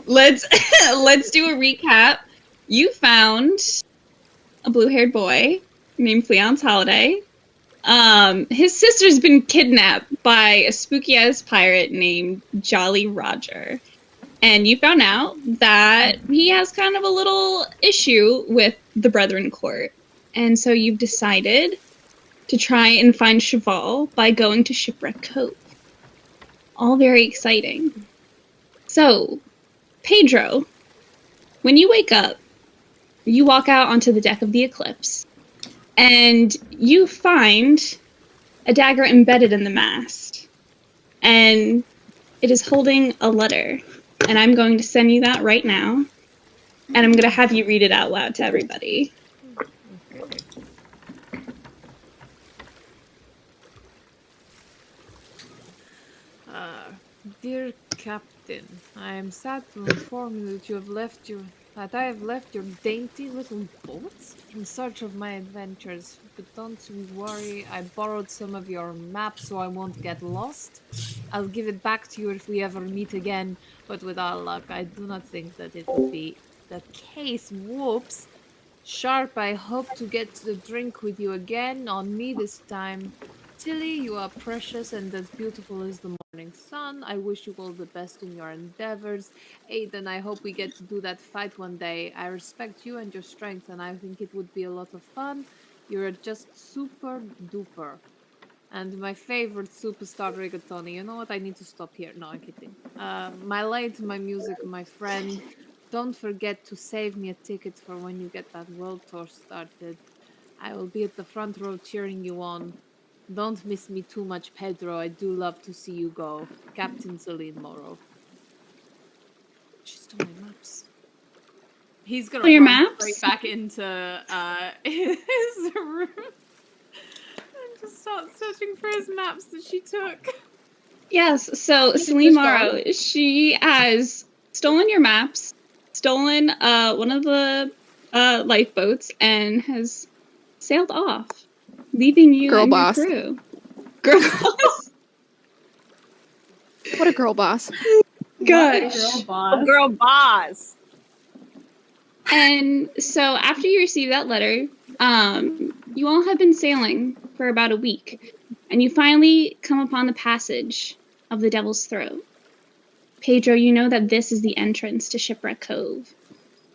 let's let's do a recap. You found a blue-haired boy named Fleon's Holiday. His sister's been kidnapped by a spooky-ass pirate named Jolly Roger. And you found out that he has kind of a little issue with the Brethren Court. And so you've decided to try and find Cheval by going to Shipwreck Cove. All very exciting. So, Pedro, when you wake up, you walk out onto the deck of the Eclipse, and you find a dagger embedded in the mast. And it is holding a letter. And I'm going to send you that right now. And I'm going to have you read it out loud to everybody. Okay. Dear Captain, I am sad to inform you that I have left your dainty little boat in search of my adventures. But don't worry, I borrowed some of your maps so I won't get lost. I'll give it back to you if we ever meet again, but with our luck, I do not think that it will be the case. Whoops. Sharpe, I hope to get to drink with you again, on me this time. Tilly, you are precious and as beautiful as the morning sun. I wish you all the best in your endeavors. Aiden, I hope we get to do that fight one day. I respect you and your strength, and I think it would be a lot of fun. You're just super duper. And my favorite superstar Rigatoni. You know what? I need to stop here. No, I'm kidding. My light, my music, my friend. Don't forget to save me a ticket for when you get that world tour started. I will be at the front row cheering you on. Don't miss me too much, Pedro. I do love to see you go. Captain Celine Morrow. She stole my maps. He's gonna Your run maps? straight back into his room and just start searching for his maps that she took. Yes, so Celine Morrow, she has stolen your maps, stolen one of the lifeboats, and has sailed off, leaving you Girl and boss. your crew. Girl boss. What a girl boss. Gosh. Girl boss. Oh, girl boss. And so after you receive that letter, you all have been sailing for about a week, and you finally come upon the passage of the Devil's Throat. Pedro, you know that this is the entrance to Shipwreck Cove.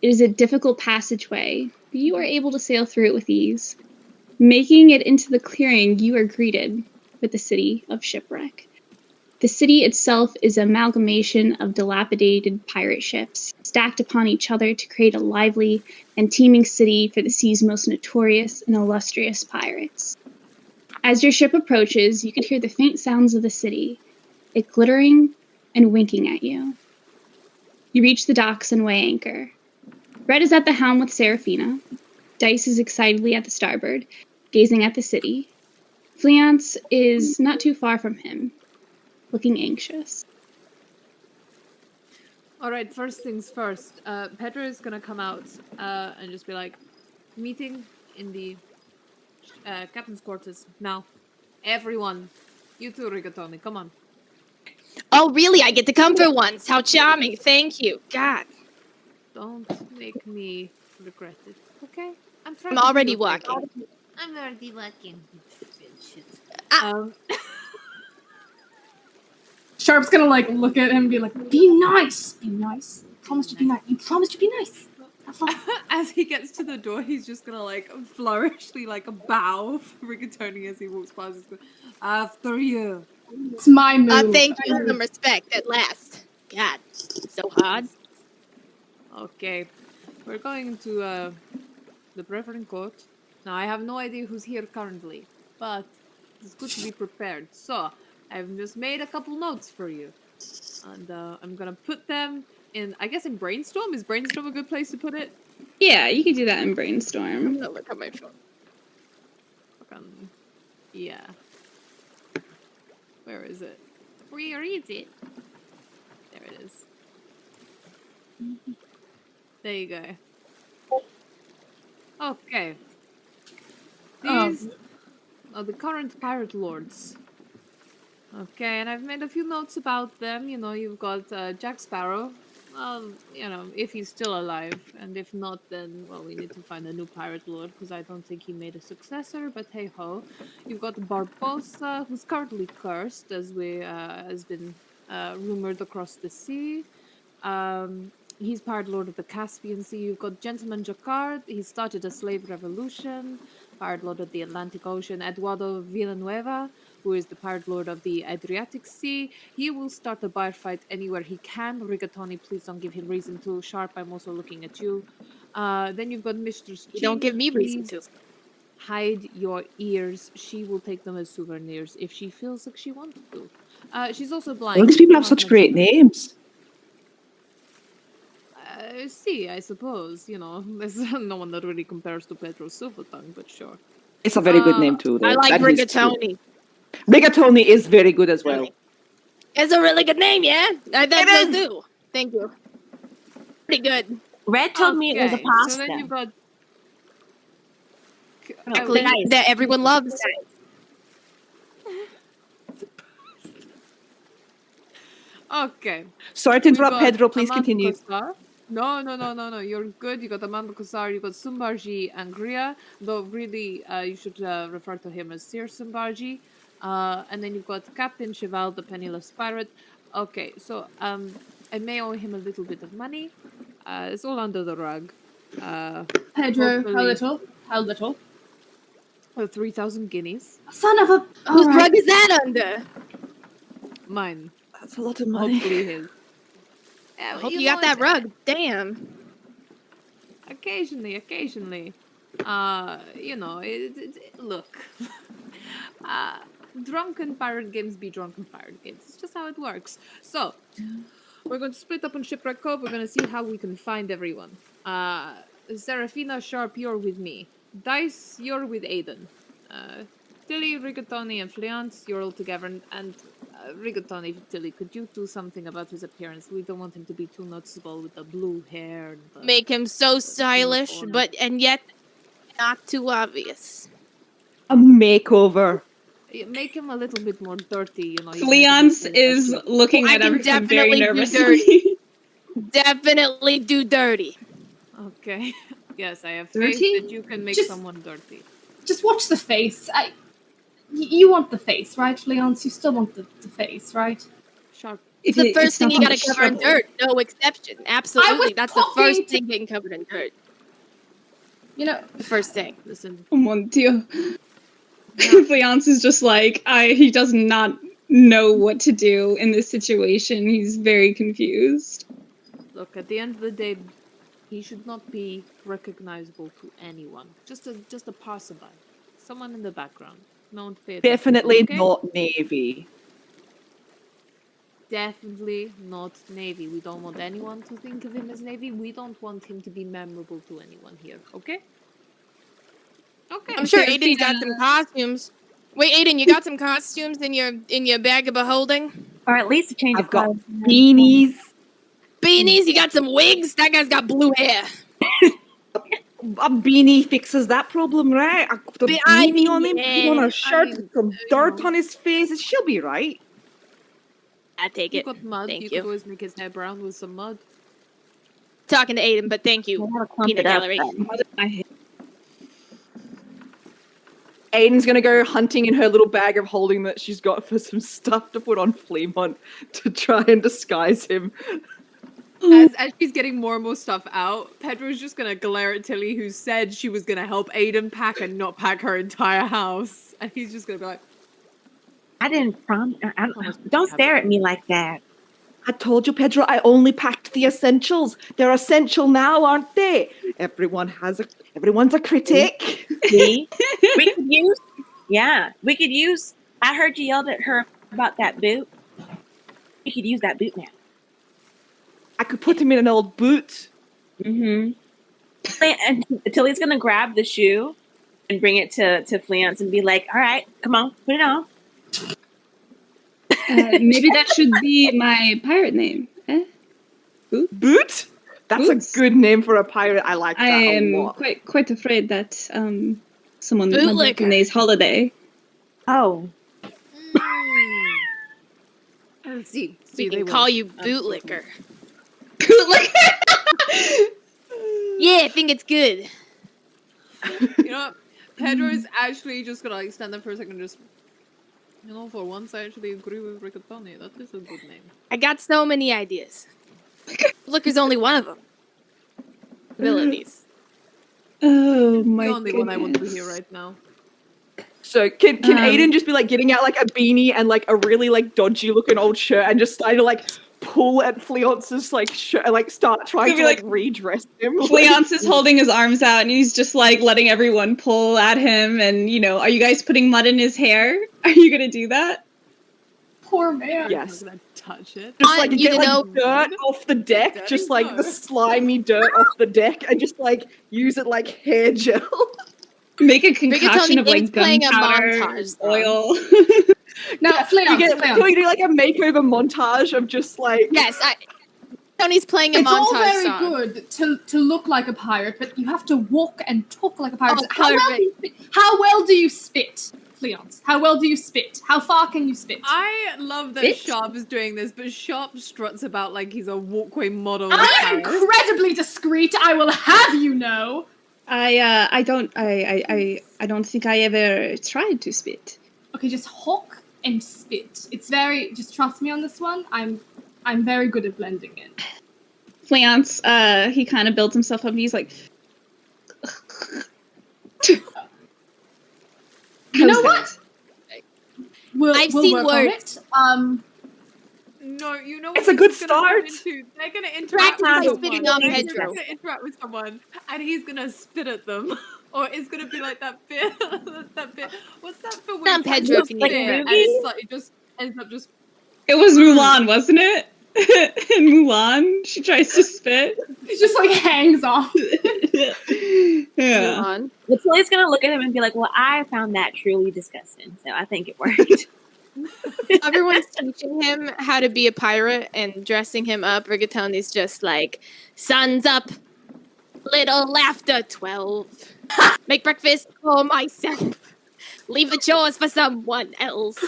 It is a difficult passageway, but you are able to sail through it with ease. Making it into the clearing, you are greeted with the city of Shipwreck. The city itself is an amalgamation of dilapidated pirate ships, stacked upon each other to create a lively and teeming city for the sea's most notorious and illustrious pirates. As your ship approaches, you can hear the faint sounds of the city, it glittering and winking at you. You reach the docks and weigh anchor. Red is at the helm with Seraphina. Dice is excitedly at the starboard, gazing at the city. Fleance is not too far from him, looking anxious. All right, first things first. Pedro is gonna come out and just be like, meeting in the captain's quarters now. Everyone, you too, Rigatoni, come on. Oh, really? I get to come for once. How charming. Thank you. God. Don't make me regret it, okay? I'm I'm already walking. I'm already walking. Sharpe's gonna like look at him and be like, "Be nice, be nice. Promise to be nice. You promised to be nice." As he gets to the door, he's just gonna like flourishly like a bow for Rigatoni as he walks past. After you. It's my move. Thank you. Some respect at last. God, so hard. Okay, we're going to the Brethren Court. Now, I have no idea who's here currently, but it's good to be prepared. So, I've just made a couple notes for you. And I'm gonna put them in, I guess in Brainstorm? Is Brainstorm a good place to put it? Yeah, you could do that in Brainstorm. I'm gonna look at my phone. Yeah. Where is it? Where is it? There it is. There you go. Okay. These are the current pirate lords. Okay, and I've made a few notes about them. You know, you've got Jack Sparrow, if he's still alive, and if not, then well, we need to find a new pirate lord because I don't think he made a successor. But hey ho, you've got Barbosa, who's currently cursed, as we has been rumored across the sea. He's Pirate Lord of the Caspian Sea. You've got Gentleman Jacquard. He started a slave revolution. Pirate Lord of the Atlantic Ocean. Eduardo Villanueva, who is the Pirate Lord of the Adriatic Sea. He will start a bar fight anywhere he can. Rigatoni, please don't give him reason to. Sharpe, I'm also looking at you. Then you've got Mistress You don't Ching. give me reason to. Hide your ears. She will take them as souvenirs if she feels like she wants to. She's also blind. All these so people I'm have not such gonna great give- names. See, I suppose, there's no one that really compares to Pedro Silvertongue, but sure. It's a very good name too, though. I like That is true. Rigatoni. Rigatoni is very good as well. It's a really good name, yeah? I bet so is. too. Thank you. Pretty good. Red told me it was a pasta. So then you've got... Exactly, nice. that everyone loves. Okay. Sorry to We've interrupt, got Pedro. Please Amanda continue. Kossar. No. You're good. You got Amanda Kossar, you got Sumbarji Angria, though really you should refer to him as Sir Sumbarji. And then you've got Captain Cheval, the Penniless Pirate. Okay, so I may owe him a little bit of money. It's all under the rug. Pedro, Hopefully- how little? How little? 3,000 guineas. Son of a. Whose Alright. rug is that under? Mine. That's a lot of money. Hopefully his. I hope you got that rug. Damn. Occasionally. Look. Drunken pirate games be drunken pirate games. It's just how it works. So, we're going to split up on Shipwreck Cove. We're going to see how we can find everyone. Serafina, Sharpe, you're with me. Dice, you're with Aiden. Tilly, Rigatoni, and Fleance, you're all together. And Rigatoni, Tilly, could you do something about his appearance? We don't want him to be too noticeable with the blue hair. And the, Make him so stylish, and yet not too obvious. A makeover. Make him a little bit more dirty, Fleance is looking I at can everything very definitely do nervously. Definitely do dirty. Okay. Yes, I have faith Dirty? that you can make Just- someone dirty. Just watch the face. You want the face, right, Leonce? You still want the face, right? Sharp. It's the first thing you gotta cover in dirt. No exception. Absolutely. That's the first talking to- thing getting covered in dirt. You know, The first thing. Listen, Oh mon dieu. Fleance is just like, he does not know what to do in this situation. He's very confused. look, at the end of the day, he should not be recognizable to anyone. Just a passerby. Someone in the background. No one to pay attention to, Definitely okay? not Navy. Definitely not Navy. We don't want anyone to think of him as Navy. We don't want him to be memorable to anyone here, okay? Okay. I'm sure Serafina. Aiden's got some costumes. Wait, Aiden, you got some costumes in your bag of beholding? Or at least a change I've of got clothes. beanies. Beanies? You got some wigs? That guy's got blue hair. A beanie fixes that problem, right? I put a I beanie on him, mean, put on yeah. a shirt, mean, some you dirt know. on his face, and she'll be right. I take You it. got mud. Thank you you. could always make his hair brown with some mud. Talking to Aiden, but thank I you. gotta clump Peanut it up, gallery. then. Aiden's gonna go hunting in her little bag of holding that she's got for some stuff to put on Fleamont to try and disguise him. As she's getting more and more stuff out, Pedro's just gonna glare at Tilly, who said she was gonna help Aiden pack and not pack her entire house. And he's just gonna be like, I didn't promise. Don't stare at me like that. I told you, Pedro, I only packed the essentials. They're essential now, aren't they? Everyone's a critic. See? we could use. I heard you yelled at her about that boot. We could use that boot now. I could put him in an old boot. Mm-hmm. And Tilly's gonna grab the shoe and bring it to Fleance and be like, "All right, come on, put it on." Maybe that should be my pirate name. Boot? That's Boots. a good name for a pirate. I like that I a am lot. quite afraid that someone Bootlicker. today's holiday. Oh, see, We they can will. call you bootlicker. Like, Yeah, I think it's good. You know what? Pedro is actually just gonna like stand there for a second and just for once I actually agree with Rigatoni. That is a good name. I got so many ideas. Liquor's only one of them. Abilities. oh The my only one I want to goodness. hear right now. So can Aiden just be like getting out like a beanie and like a really like dodgy looking old shirt and just starting to like pull at Fleonce's like shirt and like start trying Gonna to be like like- redress him? Fleance is holding his arms out and he's just like letting everyone pull at him. And are you guys putting mud in his hair? Are you gonna do that? Poor man. Yes. I'm not gonna touch it. Just like you You get like know- dirt off the deck, Daddy, just like no. the slimy dirt off the deck, and just like use it like hair gel. Make a concoction Rigatoni of like Dave's playing a gunpowder, montage, though. oil. Now, Fleance, Can we do like a makeover montage of just like Yes, Tony's playing a it's montage all very song. good to look like a pirate, but you have to walk and talk like a pirate. Oh, How well do you spit, Fleance? How well do you spit? How far can you spit? I love that Spit? Sharpe is doing this, but Sharpe struts about like he's a walkway model. I'm of Paris. incredibly discreet. I will have you know. I don't think I ever tried to spit. Okay, just hawk and spit. It's very. Just trust me on this one. I'm very good at blending in. Fleance, he kind of builds himself up and he's like, You know "How's what? We'll I've we'll seen work on words. it. No, you know It's what a good this is gonna turn start. into? They're gonna interact Practice by with spitting someone. on They're Pedro. gonna interact with someone, and he's gonna spit at them, or it's gonna be like that bit. That bit. What's that for? On Pedro if you need spit, it. and it's like it just ends up just. It was Mulan, wasn't it? In Mulan, she tries to spit. It just like hangs off. Yeah. On. Well, Tilly's gonna look at him and be like, "Well, I found that truly disgusting, so I think it worked." Everyone's teaching him how to be a pirate and dressing him up. Rigatoni's just like, sun's up, little after 12. Make breakfast for myself. Leave the chores for someone else.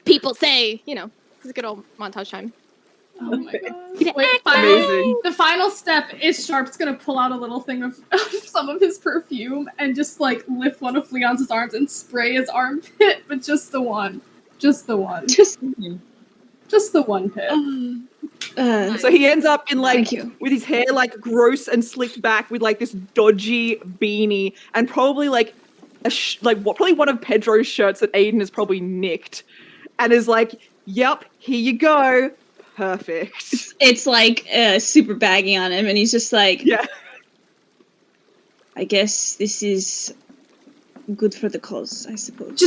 People say, it's a good old montage time. Oh my god. Get Wait, active. Amazing. the final step is Sharpe's gonna pull out a little thing of some of his perfume and just like lift one of Fleonce's arms and spray his armpit, but just the one. Just the one. Just Just the one pit. So he ends up in like Thank you. with his hair like gross and slicked back with like this dodgy beanie and probably like probably one of Pedro's shirts that Aiden has probably nicked and is like, "Yep, here you go, perfect." It's like super baggy on him, and he's just like, Yeah. I guess this is good for the cause, I suppose.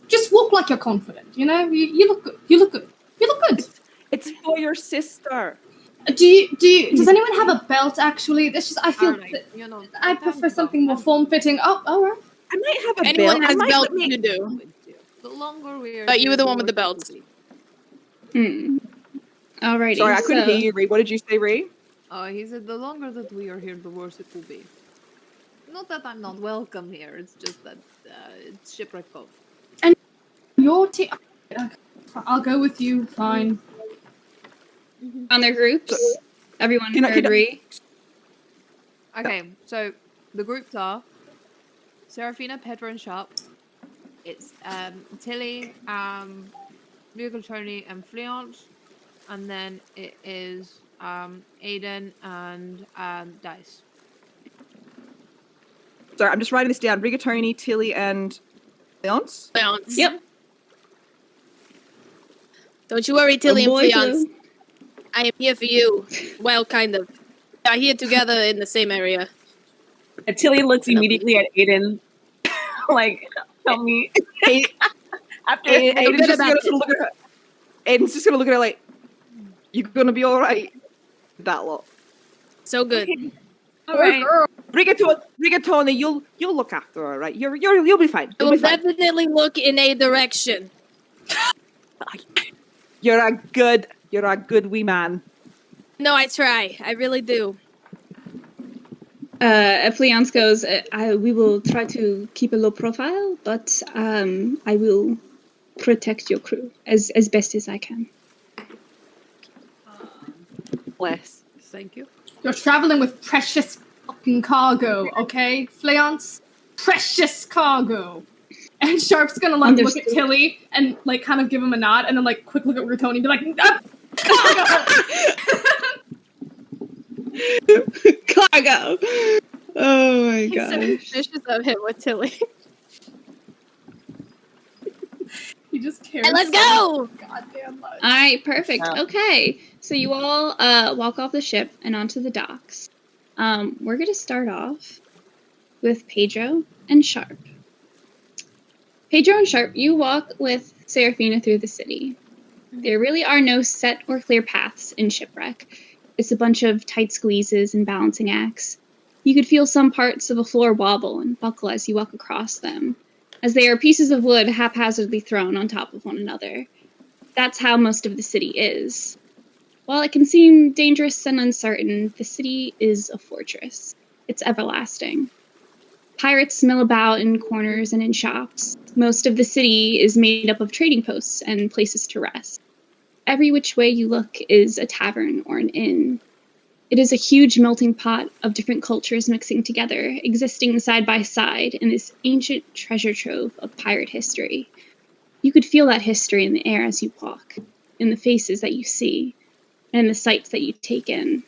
Just walk like you're confident, you look good. You look good. You look good. It's for your sister. Does anyone have a belt actually? That's just I feel Alright, that I prefer something more form fitting. Oh, alright. I might have a Anyone belt. has I might belt let me- to do. The longer we're. But you were the here, one with the worse belt. it will be. Alrighty. Sorry, I couldn't so- hear you, Ree. What did you say, Ree? He said the longer that we are here, the worse it will be. Not that I'm not welcome here. It's just that it's Shipwreck Cove. Your team. I'll go with you. Fine. On their groups, everyone Can I- agree. Okay, so the groups are Serafina, Pedro, and Sharpe. It's Tilly, Rigatoni, and Fleance, and then it is Aiden and Dice. Sorry, I'm just writing this down. Rigatoni, Tilly, and Leonce. Fleance. Yep. Don't you worry, Tilly and boy, Fleance. Blue. I am here for you. Well, kind of. We are here together in the same area. And Tilly looks immediately at Aiden, like, "Tell me." After Aiden's good just about gonna sort of look at her. Aiden's just gonna look at her like, "You gonna be all right?" That lot. So good. all right. Rigatoni, you'll look after her, right? You'll be fine. I You'll will be fine. definitely look in a direction. You're a good wee man. No, I try. I really do. Fleance goes, we will try to keep a low profile, but I will protect your crew as best as I can. Bless. Thank you. You're traveling with precious fucking cargo, okay? Fleance? Precious cargo. And Sharpe's gonna, like, look at Tilly and, like, kind of give him a nod, and then, like, quick look at Rigatoni and be like, Cargo! Oh my He's so gosh. suspicious of him with Tilly. he just cares. And let's so go! goddamn much. Alright, perfect. Yeah. Okay. So you all walk off the ship and onto the docks. We're gonna start off with Pedro and Sharpe. Pedro and Sharpe, you walk with Seraphina through the city. There really are no set or clear paths in Shipwreck. It's a bunch of tight squeezes and balancing acts. You could feel some parts of a floor wobble and buckle as you walk across them, as they are pieces of wood haphazardly thrown on top of one another. That's how most of the city is. While it can seem dangerous and uncertain, the city is a fortress. It's everlasting. Pirates mill about in corners and in shops. Most of the city is made up of trading posts and places to rest. Every which way you look is a tavern or an inn. It is a huge melting pot of different cultures mixing together, existing side by side in this ancient treasure trove of pirate history. You could feel that history in the air as you walk, in the faces that you see, and in the sights that you take in.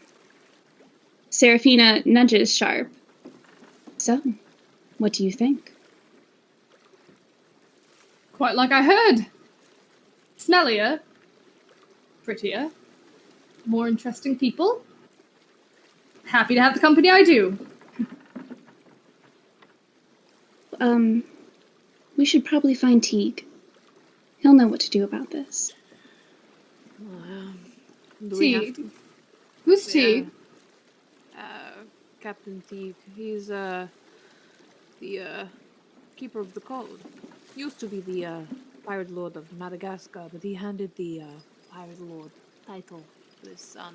Seraphina nudges Sharpe. So, what do you think? Quite like I heard. Smellier. Prettier. More interesting people. Happy to have the company I do. We should probably find Teague. He'll know what to do about this. Do we have Teague. to? Who's Teague? Captain Teague. He's the keeper of the code. Used to be the pirate lord of Madagascar, but he handed the pirate lord title to his son.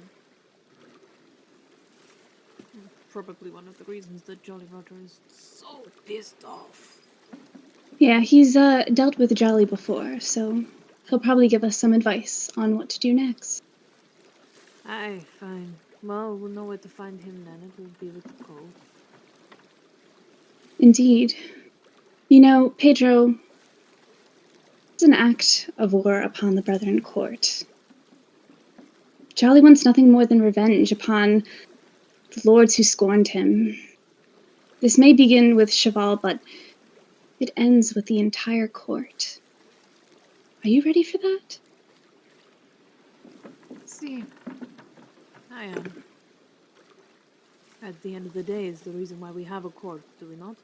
Probably one of the reasons that Jolly Roger is so pissed off. Yeah, he's dealt with Jolly before, so he'll probably give us some advice on what to do next. Aye, fine. Well, we'll know where to find him then. It will be with the code. Indeed. You know, Pedro, it's an act of war upon the Brethren Court. Jolly wants nothing more than revenge upon the lords who scorned him. This may begin with Cheval, but it ends with the entire court. Are you ready for that? See, I am. At the end of the day, is the reason why we have a court, do we not?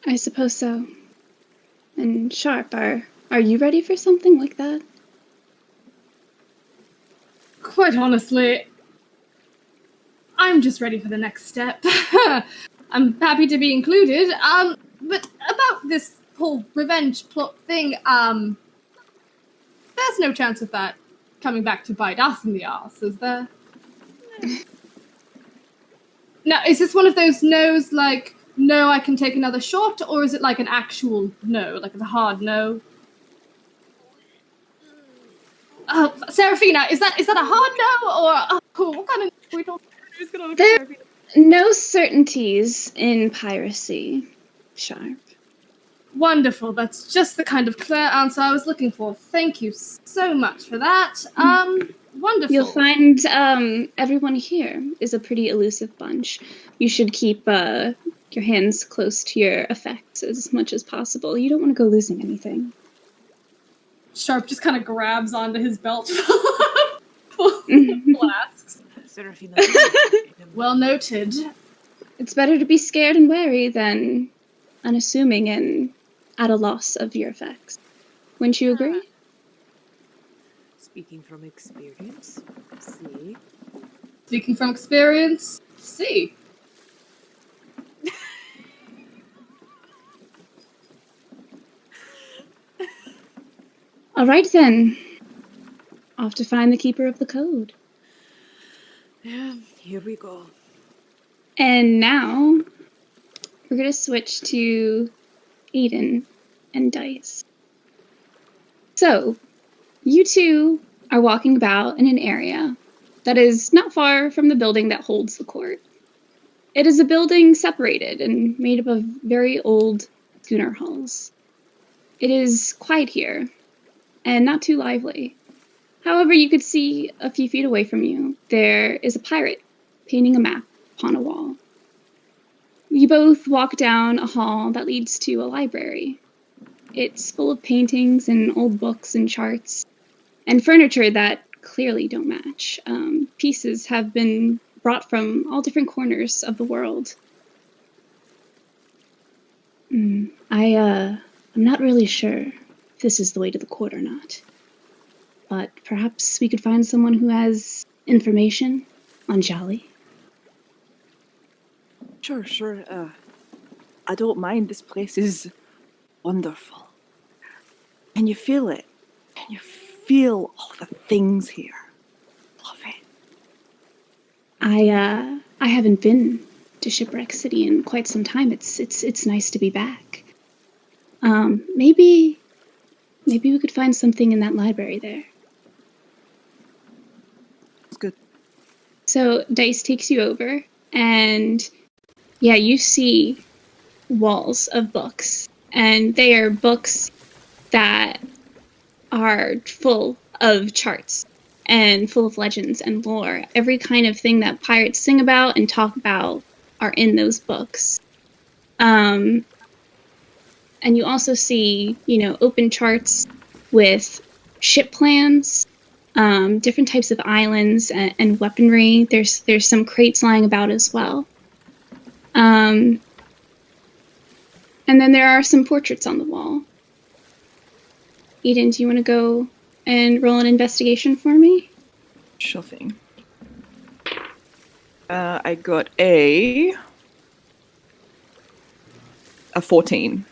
I suppose so. And Sharpe, are you ready for something like that? Quite honestly, I'm just ready for the next step. I'm happy to be included. But about this whole revenge plot thing, there's no chance of that coming back to bite us in the arse, is there? Now, is this one of those no's like, no, I can take another shot, or is it like an actual no, like it's a hard no? Seraphina, is that a hard no, or what kind of we don't? Who's gonna look There- at Seraphina? No certainties in piracy, Sharpe. Wonderful. That's just the kind of clear answer I was looking for. Thank you so much for that. Wonderful. You'll find everyone here is a pretty elusive bunch. You should keep your hands close to your effects as much as possible. You don't want to go losing anything. Sharpe just kind of grabs onto his belt full of flasks. Seraphina. Well noted. It's better to be scared and wary than unassuming and at a loss of your effects. Wouldn't you agree? Speaking from experience, see? Speaking from experience, see. All right then. Off to find the keeper of the code. Yeah, here we go. And now we're going to switch to Aiden and Dice. So, you two are walking about in an area that is not far from the building that holds the court. It is a building separated and made up of very old schooner hulls. It is quiet here, and not too lively. However, you could see a few feet away from you, there is a pirate painting a map upon a wall. You both walk down a hall that leads to a library. It's full of paintings and old books and charts, and furniture that clearly don't match. Pieces have been brought from all different corners of the world. I'm not really sure if this is the way to the court or not, but perhaps we could find someone who has information on Jolly. Sure. I don't mind. This place is wonderful. Can you feel it? Can you feel all the things here? Love it. I haven't been to Shipwreck City in quite some time. It's nice to be back. Maybe we could find something in that library there. It's good. So Dice takes you over, and yeah, you see walls of books, and they are books that are full of charts and full of legends and lore. Every kind of thing that pirates sing about and talk about are in those books. And you also see, open charts with ship plans, different types of islands and weaponry. There's some crates lying about as well. And then there are some portraits on the wall. Aiden, do you want to go and roll an investigation for me? Sure thing. I got a 14.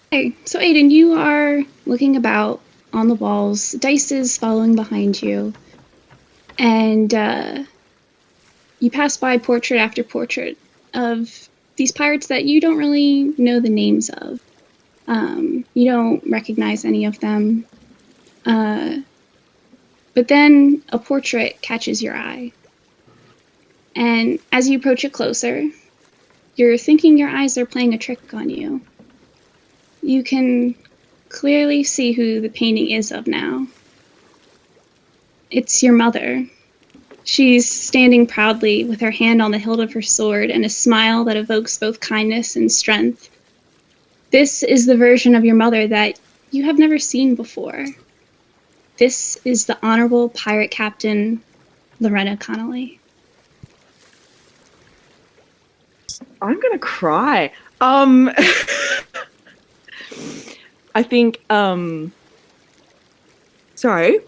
Okay, so Aiden, you are looking about on the walls. Dice is following behind you. And you pass by portrait after portrait of these pirates that you don't really know the names of. You don't recognize any of them. But then a portrait catches your eye. And as you approach it closer, you're thinking your eyes are playing a trick on you. You can clearly see who the painting is of now. It's your mother. She's standing proudly with her hand on the hilt of her sword and a smile that evokes both kindness and strength. This is the version of your mother that you have never seen before. This is the Honorable Pirate Captain Lorena Connolly. I'm gonna cry. I think, sorry.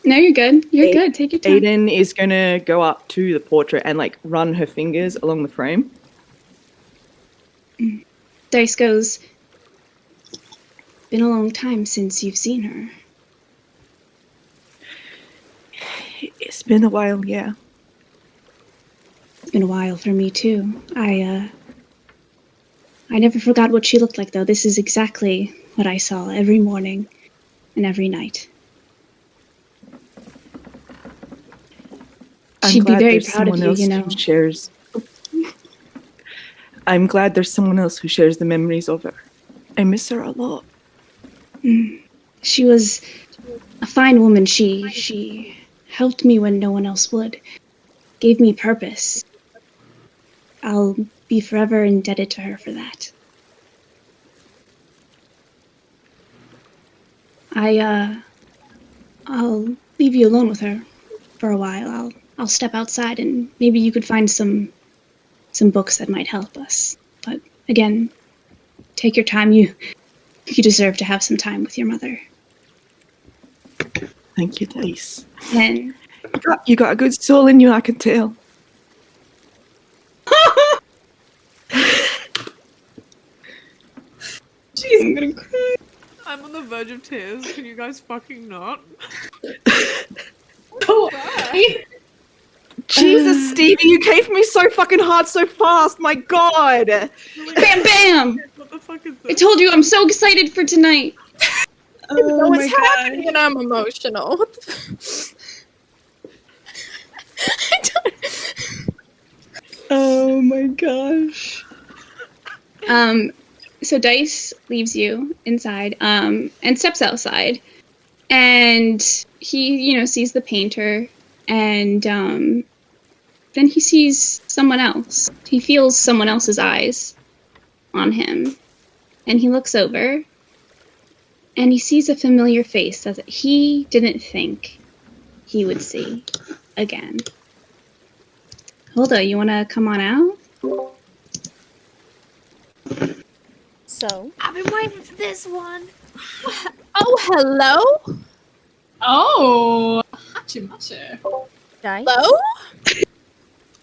No, you're good. You're good. Take your time. Aiden is gonna go up to the portrait and run her fingers along the frame. Dice goes, been a long time since you've seen her. It's been a while, yeah. It's been a while for me too. I never forgot what she looked like, though. This is exactly what I saw every morning and every night. She'd be very proud of you, I'm glad there's someone else who shares the memories of her. I miss her a lot. She was a fine woman. She helped me when no one else would. Gave me purpose. I'll be forever indebted to her for that. I'll leave you alone with her for a while. I'll step outside and maybe you could find some books that might help us. But again, take your time. You deserve to have some time with your mother. Thank you, Dice. And you got a good soul in you, I can tell. Jeez, I'm gonna cry. I'm on the verge of tears. Can you guys fucking not? Cool. Jesus, Stevie, you gave me so fucking hard so fast. My God. Bam, bam. What the fuck is I this? told you I'm so excited for tonight. Oh What's my god. happening? And I'm emotional. I don't- Oh my gosh. So Dice leaves you inside, and steps outside. And he, sees the painter, and then he sees someone else. He feels someone else's eyes on him. And he looks over, and he sees a familiar face that he didn't think he would see again. Hulda, you want to come on out? So, I've been waiting for this one. Oh, hello? Oh, hachimachi. Dice, Hello?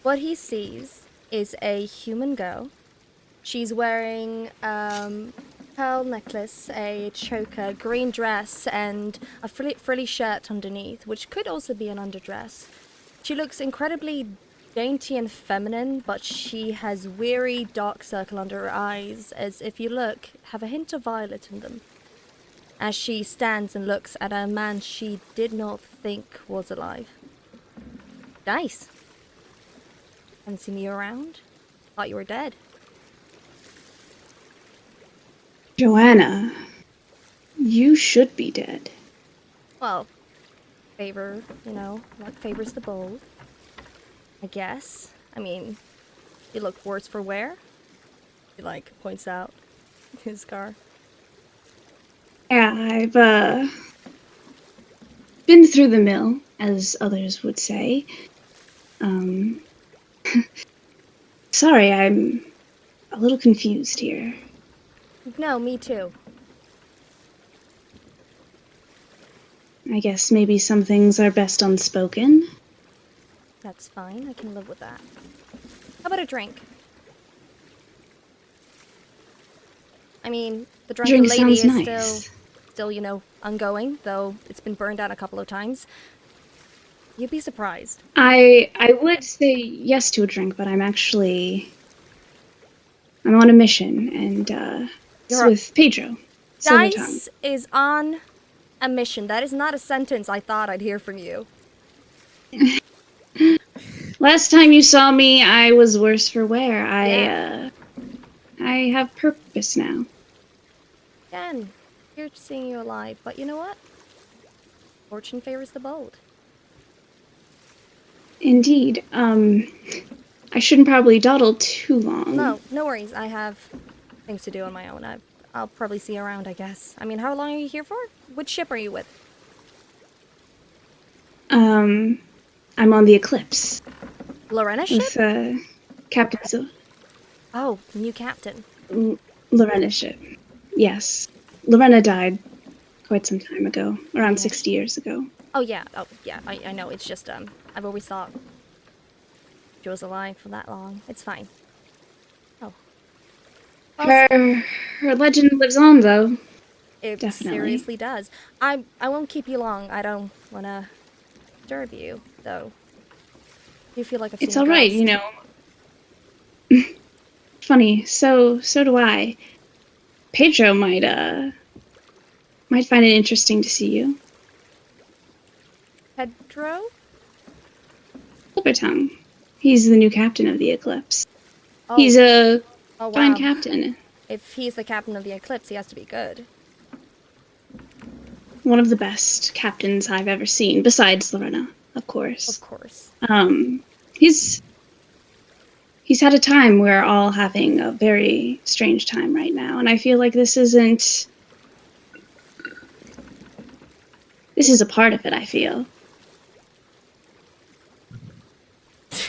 what he sees is a human girl. She's wearing pearl necklace, a choker, green dress, and a frilly shirt underneath, which could also be an underdress. She looks incredibly dainty and feminine, but she has weary dark circle under her eyes, as if you look, have a hint of violet in them. As she stands and looks at a man she did not think was alive. Dice. Haven't seen you around? Thought you were dead. Johanna, you should be dead. Well, luck favors the bold. I guess. I mean, you look worse for wear. He, points out his scar. Yeah, I've, been through the mill, as others would say. Sorry, I'm a little confused here. No, me too. I guess maybe some things are best unspoken. That's fine, I can live with that. How about a drink? I mean, the Drunken Drink Lady sounds is nice. still, ongoing, though it's been burned out a couple of times. You'd be surprised. I would say yes to a drink, but I'm on a mission, and it's You're with Pedro. Silver Tongue. Dice is on a mission. That is not a sentence I thought I'd hear from you. Last time you saw me, I was worse for wear. Yeah. I have purpose now. Again, here to seeing you alive, but you know what? Fortune favors the bold. Indeed. I shouldn't probably dawdle too long. No worries. I have things to do on my own. I'll probably see you around, I guess. I mean, how long are you here for? Which ship are you with? I'm on the Eclipse. Lorena ship? With, Captain Oh, new captain. Lorena ship. Yes. Lorena died quite some time ago. Around 60 years ago. Oh, yeah. I know. It's just, I've always thought she was alive for that long. It's fine. Oh. Her legend lives on, though. It Definitely. seriously does. I won't keep you long. I don't want to disturb you, though. You feel like a It's all right, Funny, so do I. Pedro might find it interesting to see you. Pedro? Silver Tongue. He's the new captain of the Eclipse. Oh. He's a wow. fine captain. If he's the captain of the Eclipse, he has to be good. One of the best captains I've ever seen, besides Lorena, of course. Of course. He's had a time. We're all having a very strange time right now, and I feel like this is a part of it, I feel.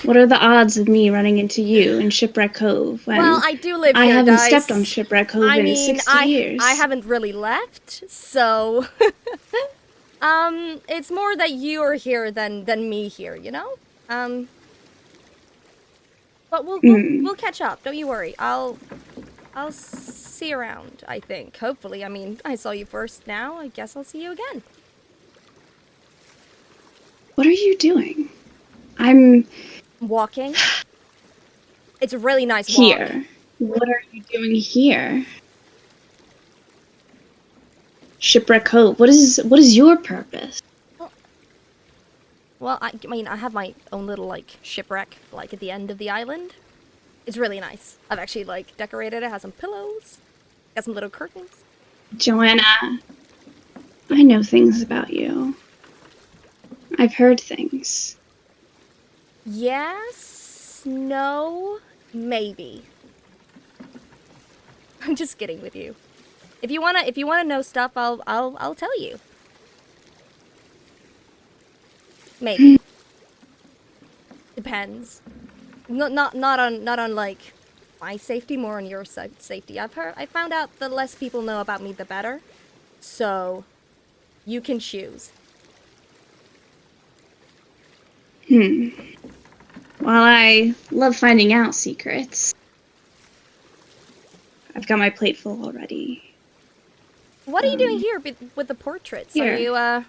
What are the odds of me running into you in Shipwreck Cove when well, I do live I here, haven't Dice. stepped on Shipwreck Cove in 60 years? I haven't really left, so it's more that you are here than me here, you know? But we'll catch up. Don't you worry. I'll see you around, I think. Hopefully. I mean, I saw you first now. I guess I'll see you again. What are you doing? I'm walking. It's a really nice here. Walk. What are you doing here? Shipwreck Cove. What is your purpose? Well, I mean, I have my own little, like, shipwreck, like, at the end of the island. It's really nice. I've actually, like, decorated it. It has some pillows. Got some little curtains. Johanna, I know things about you. I've heard things. Yes, no, maybe. I'm just kidding with you. If you wanna know stuff, I'll tell you. Maybe. Depends. Not on like my safety, more on your safety. I found out the less people know about me, the better. So, you can choose. While I love finding out secrets, I've got my plate full already. What are you doing here with the portraits? Here.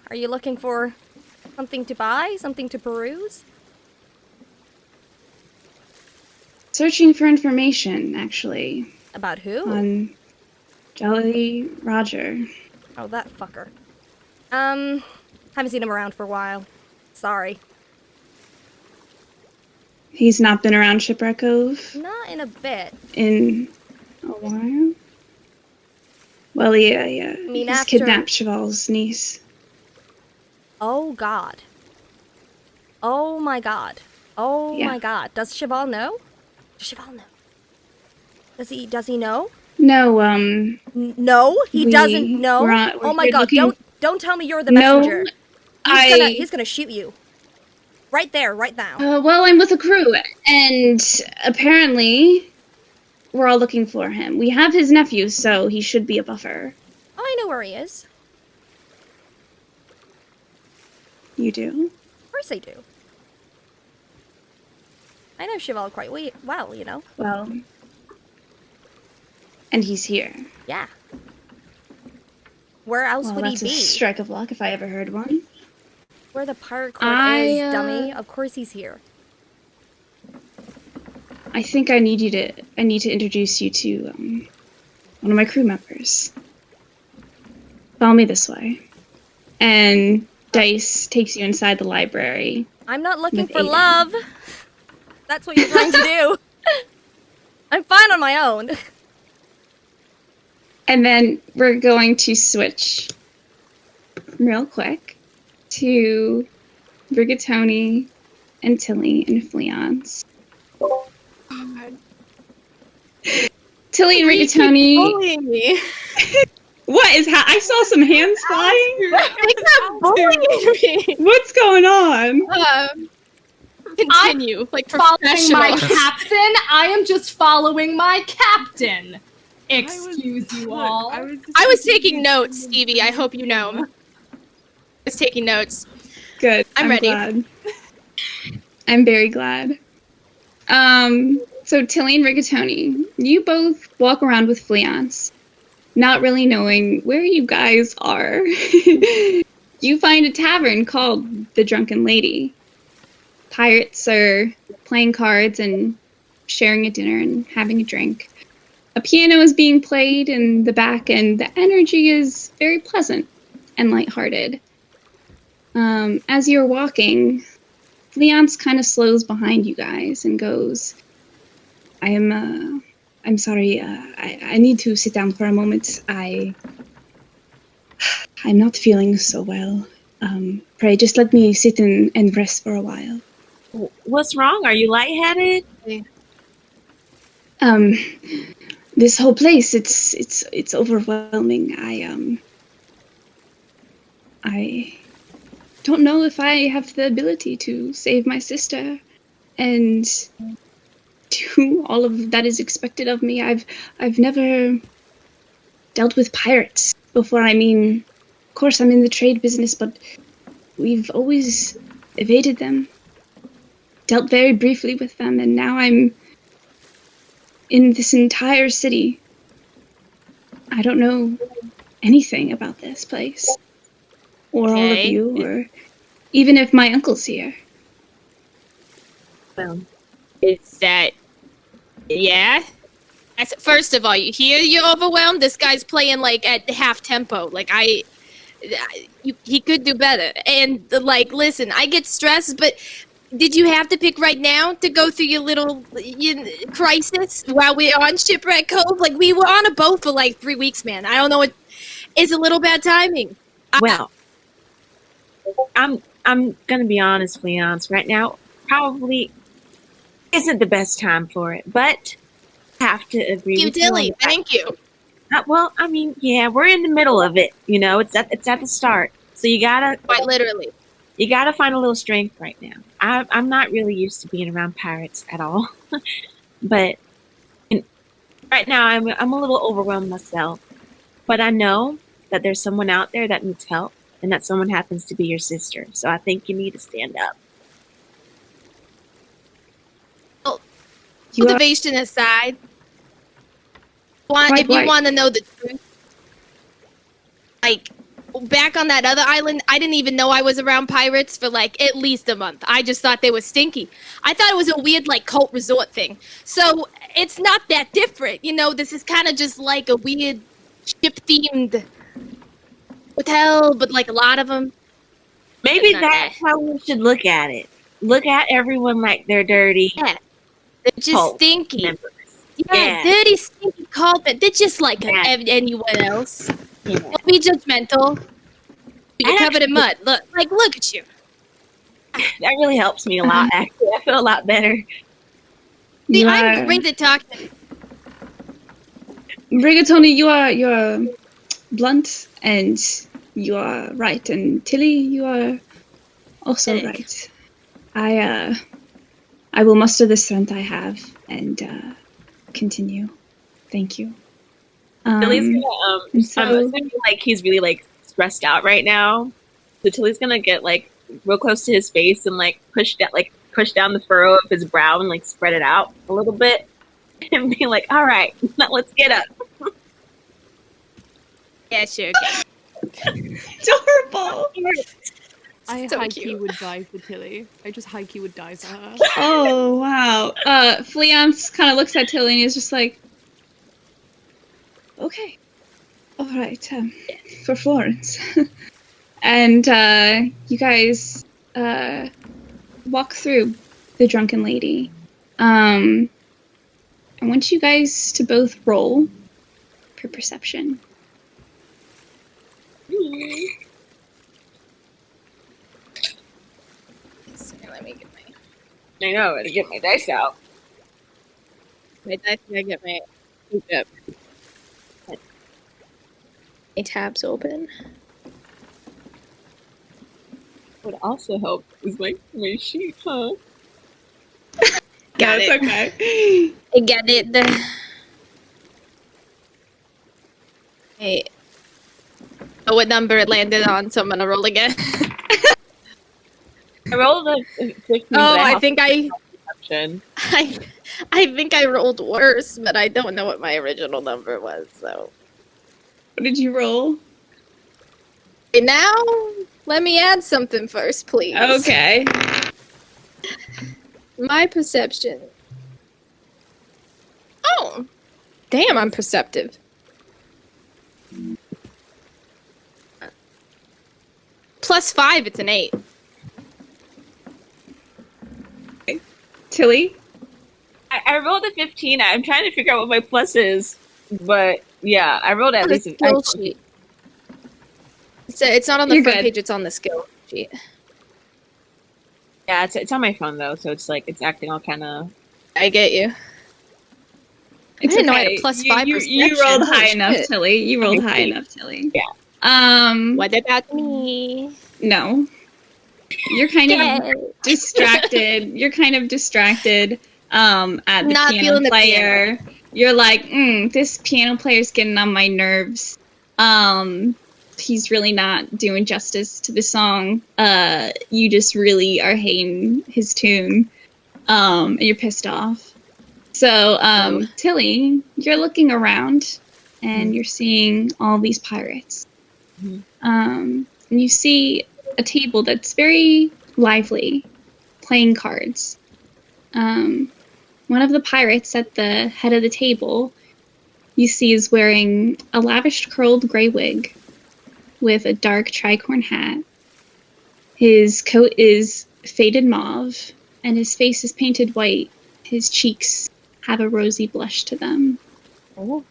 Are you looking for something to buy, something to peruse? Searching for information, actually. About who? On Jolly Roger. Oh, that fucker. Haven't seen him around for a while. Sorry. He's not been around Shipwreck Cove? Not in a bit. In a while? Well, yeah. I mean, He's kidnapped Cheval's niece. Oh, God. Oh, my God. Oh, Yeah. my God. Does Cheval know? Does Cheval know? Does he know? No, No, he doesn't know. we're Oh my here God! looking- Don't tell me you're the No, messenger. He's gonna shoot you. Right there, right now. Well, I'm with a crew, and apparently we're all looking for him. We have his nephew, so he should be a buffer. Oh, I know where he is. You do? Of course I do. I know Cheval quite well, you know. Well, and he's here. Yeah. Where else Well, would he that's a be? strike of luck if I ever heard one. Where the pirate court is, dummy. Of course he's here. I think I need to introduce you to one of my crew members. Follow me this way. And Dice takes you inside the library. I'm not looking With for Aiden. love. That's what you're trying to do. I'm fine on my own. And then we're going to switch real quick to Rigatoni and Tilly and Fleance. Tilly and Rigatoni. Bullying me. What is I saw some hands flying. Stop bullying me. What's going on? Continue. Like Following my professional. captain? I am just following my captain. Excuse you all. I was taking notes, Stevie. I hope you know. I was taking notes. Good. I'm ready. Glad. I'm very glad. So Tilly and Rigatoni, you both walk around with Fleance, not really knowing where you guys are. You find a tavern called the Drunken Lady. Pirates are playing cards and sharing a dinner and having a drink. A piano is being played in the back, and the energy is very pleasant and lighthearted. As you're walking, Fleance kind of slows behind you guys and goes, I'm sorry, I need to sit down for a moment. I'm not feeling so well. Pray, just let me sit and rest for a while. What's wrong? Are you lightheaded? This whole place, it's overwhelming. I don't know if I have the ability to save my sister and do all of that is expected of me. I've never dealt with pirates before. I mean, of course I'm in the trade business, but we've always evaded them. Dealt very briefly with them, and now I'm in this entire city. I don't know anything about this place. Or all of you, or even if my uncle's here. Well, Is that... Yeah? First of all, you hear you're overwhelmed? This guy's playing, like, at half tempo. Like, he could do better. And, like, listen, I get stressed, but did you have to pick right now to go through your little crisis while we're on Shipwreck Cove? Like, we were on a boat for, like, 3 weeks, man. I don't know. It's a little bad timing. Well, I'm gonna be honest, Leonce. Right now, probably isn't the best time for it, but I have to agree with you. Tilly, thank you. Well, I mean, yeah, we're in the middle of it. You know, it's at the start, so you gotta Quite literally. you gotta find a little strength right now. I'm not really used to being around pirates at all, but right now I'm a little overwhelmed myself. But I know that there's someone out there that needs help, and that someone happens to be your sister. So I think you need to stand up. Motivation aside, if you want to know the truth, like, back on that other island, I didn't even know I was around pirates for, like, at least a month. I just thought they were stinky. I thought it was a weird, like, cult resort thing. So it's not that different. You know, this is kind of just like a weird ship-themed hotel, but, like, a lot of them. Maybe that's how we should look at it. Look at everyone like they're dirty. Yeah. They're just cult stinky. members. Yeah, dirty, stinky cult. They're just like anyone else. Yeah. Don't be judgmental. You're covered in mud. Look at you. That really helps me a lot, actually. I feel a lot better. See, I'm great at talking. Rigatoni, you are blunt and you are right, and Tilly, you are also right. I will muster the strength I have and continue. Thank you. Tilly's gonna so, I'm assuming like he's really like stressed out right now. So Tilly's gonna get like real close to his face and like push down the furrow of his brow and like spread it out a little bit and be like, all right, now let's get up. Yeah, sure. Okay. Adorable. I So high-key cute. would die for Tilly. I just high-key would die for her. Oh, wow. Fleance kind of looks at Tilly and is just like, okay. All right, for Florence. And you guys walk through the Drunken Lady. I want you guys to both roll for perception. Let me get I know, to get my dice out. my dice. I get my tabs open. Would also help is like my sheet, huh? Got it. Okay. I get it. Hey. Oh, what number it landed on, so I'm gonna roll again. I rolled a 15. Oh, I think I rolled worse, but I don't know what my original number was, so. What did you roll? Okay, now, let me add something first, please. Okay. My perception. Oh. Damn, I'm perceptive. +5, it's an 8. Tilly? I rolled a 15. I'm trying to figure out what my plus is, but yeah, I rolled at least. Skill sheet. It's not on the You're front good. page, it's on the skill sheet. Yeah, it's on my phone though, so it's like it's acting all kind of. I get you. It's I didn't know I had okay. a +5 You rolled perception. high Holy enough, shit. Tilly. You rolled high enough, Tilly. Yeah. What about me? No. You're kind of distracted. You're kind of distracted at the Not piano feeling the player. You're like, this piano player's getting on my nerves. He's really not doing justice to the song. You just really are hating his tune. And you're pissed off. So, Tilly, you're looking around and you're seeing all these pirates. And you see a table that's very lively, playing cards. One of the pirates at the head of the table you see is wearing a lavish curled gray wig with a dark tricorn hat. His coat is faded mauve, and his face is painted white. His cheeks have a rosy blush to them. Oh.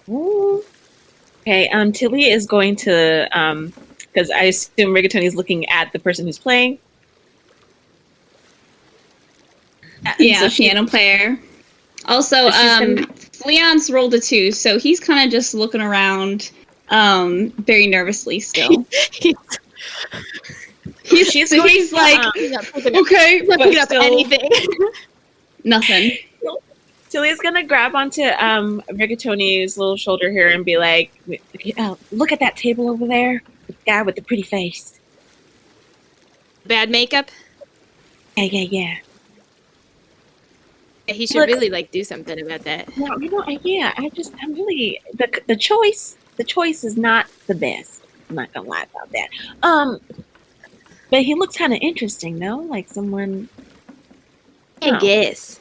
Ooh. Okay, Tilly is going to, because I assume Rigatoni is looking at the person who's playing. Yeah, so piano player. Also, Leon's rolled a 2, so he's kind of just looking around very nervously still. he's like, okay, not picking up anything. Nothing. Tilly's gonna grab onto Rigatoni's little shoulder here and be like, look at that table over there, the guy with the pretty face. Bad makeup? Yeah. He should really like do something about that. No, I'm really the choice is not the best. I'm not gonna lie about that. But he looks kind of interesting, though, like someone. I guess.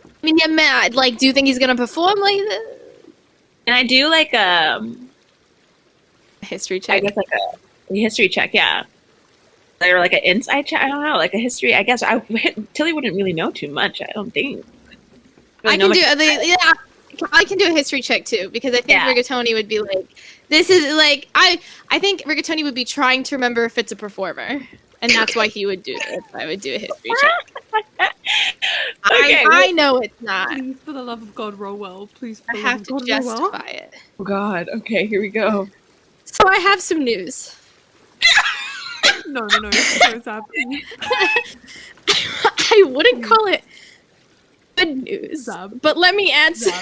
I mean, yeah, like, do you think he's gonna perform like this? And I do like a history check. I guess like a history check, yeah. Or like an insight check. I don't know, like a history. I guess Tilly wouldn't really know too much. I don't think. I can do a history check too, because I think Rigatoni would be like, this is like I think Rigatoni would be trying to remember if it's a performer, and that's why he would do it. I would do a history check. I know it's not. Please, for the love of God, roll well. Please, I have to justify it. Oh God. Okay, here we go. So I have some news. No. So sad. I wouldn't call it good news, but let me answer.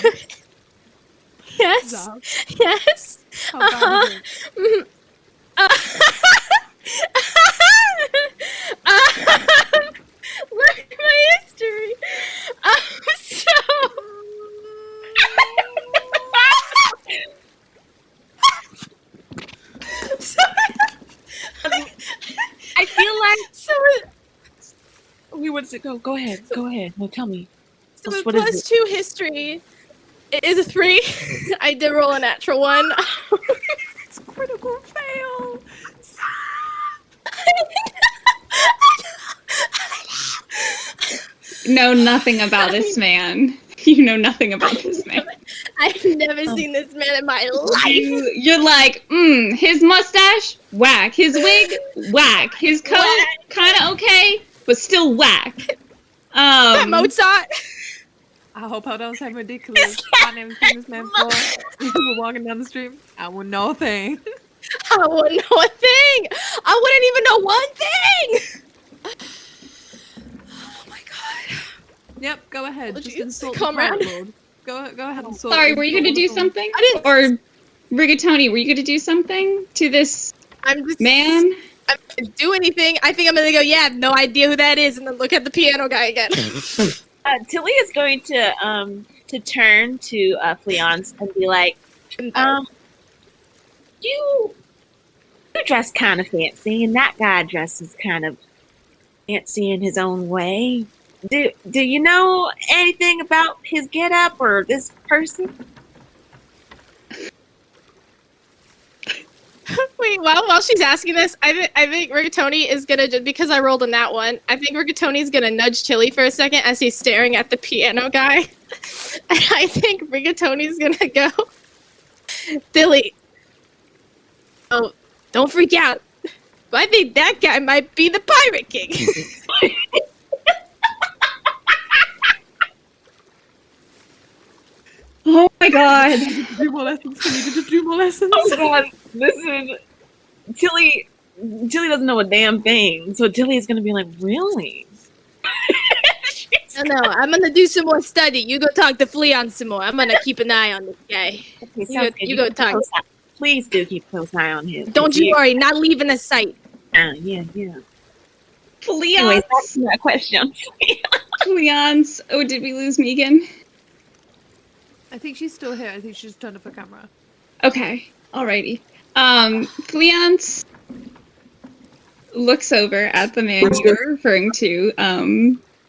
Yes. Yes. How bad is it? Look at my history. I feel like we would go ahead. No, tell me. So what plus 2 history is a 3. I did roll a natural 1. It's a critical fail. Know nothing about this man. You know nothing about this man. I've never seen this man in my life. You're like, his mustache, whack. His wig, whack. His coat, kind of okay, but still whack. Mozart. I hope I don't sound ridiculous. My name is this man for. If you were walking down the street, I would know a thing. I wouldn't know a thing. I wouldn't even know one thing. Oh my God. Yep, go ahead. Just insult comrade. the Lord. Go ahead and insult. Sorry, were you going to do something? I didn't. Or Rigatoni, were you going to do something to this man? I'm not gonna do anything. I think I'm going to go, yeah, I have no idea who that is, and then look at the piano guy again. Tilly is going to turn to Fleance and be like, you dress kind of fancy, and that guy dresses kind of fancy in his own way. Do you know anything about his getup or this person? Wait, while she's asking this, I think Rigatoni is gonna, just because I rolled on that one, I think Rigatoni's gonna nudge Tilly for a second as he's staring at the piano guy. And I think Rigatoni's gonna go, Tilly, oh, don't freak out. But I think that guy might be the Pirate King. Oh my God. Do more lessons. We need to do more lessons. Oh God, listen. Tilly doesn't know a damn thing, so Tilly is gonna be like, really? No, I'm gonna do some more study. You go talk to Fleance some more. I'm gonna keep an eye on this guy. Okay, you go talk. Please do keep a close eye on him. Don't you worry, not leaving the site. Yeah. Fleance. Anyways, that's my question. Fleance. Oh, did we lose Megan? I think she's still here. I think she's turned off her camera. Okay. Alrighty. Fleance looks over at the man you're referring to,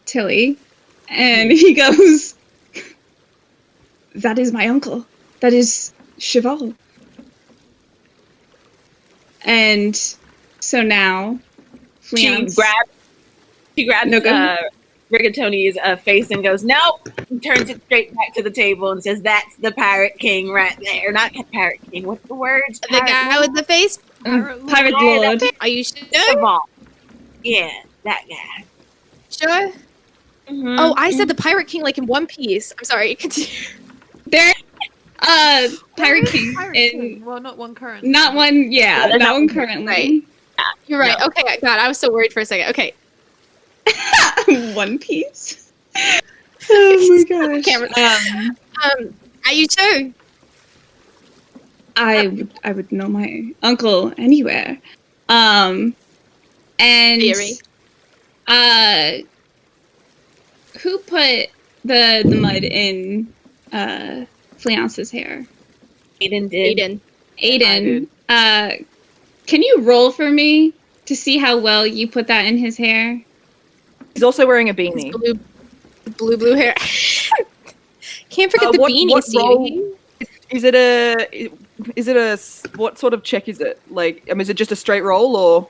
Tilly, and he goes, that is my uncle. That is Cheval. And so now, She Fleance... grabs No, go ahead. Rigatoni's face and goes, nope! And turns it straight back to the table and says, that's the Pirate King right there. Not Pirate King, what's the words? The guy with the face? Pirate Lord. Are you sure? Yeah, that guy. Sure? Mm-hmm. Oh, I said the Pirate King like in One Piece. I'm sorry. Continue. There, Pirate King. Pirate in, King. Well, not one currently. Not one, yeah, Yeah, not one currently. Right. You're right. No. Okay, God, I was so worried for a second. Okay. One Piece. Oh my gosh. Camera. Are you sure? I would know my uncle anywhere. And Theory. who put the mud in Fleance's hair? Aiden did. Aiden. Aiden. Can you roll for me to see how well you put that in his hair? He's also wearing a beanie. Blue hair. Can't forget the beanie, what Stevie. role? Is it a what sort of check is it? Like, I mean, is it just a straight roll or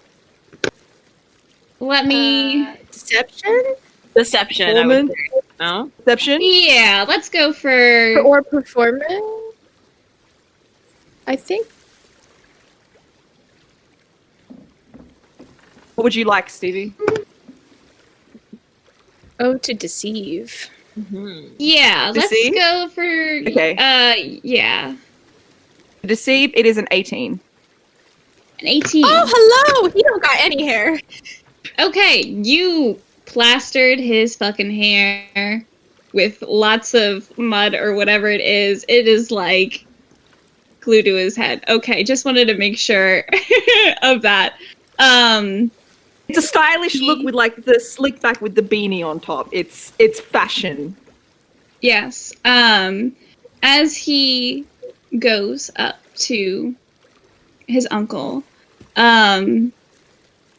Let me... Deception? Deception. Performance? No? Deception? Yeah, let's go for... Or performance? I think. What would you like, Stevie? Oh, to deceive. Mm-hmm. Yeah, let's Deceive? go for... Okay. Yeah. Deceive, it is an 18. An 18. Oh, hello! He don't got any hair. Okay, you plastered his fucking hair with lots of mud or whatever it is. It is like glued to his head. Okay, just wanted to make sure of that. It's a stylish look with like the slick back with the beanie on top. It's fashion. Yes. As he goes up to his uncle,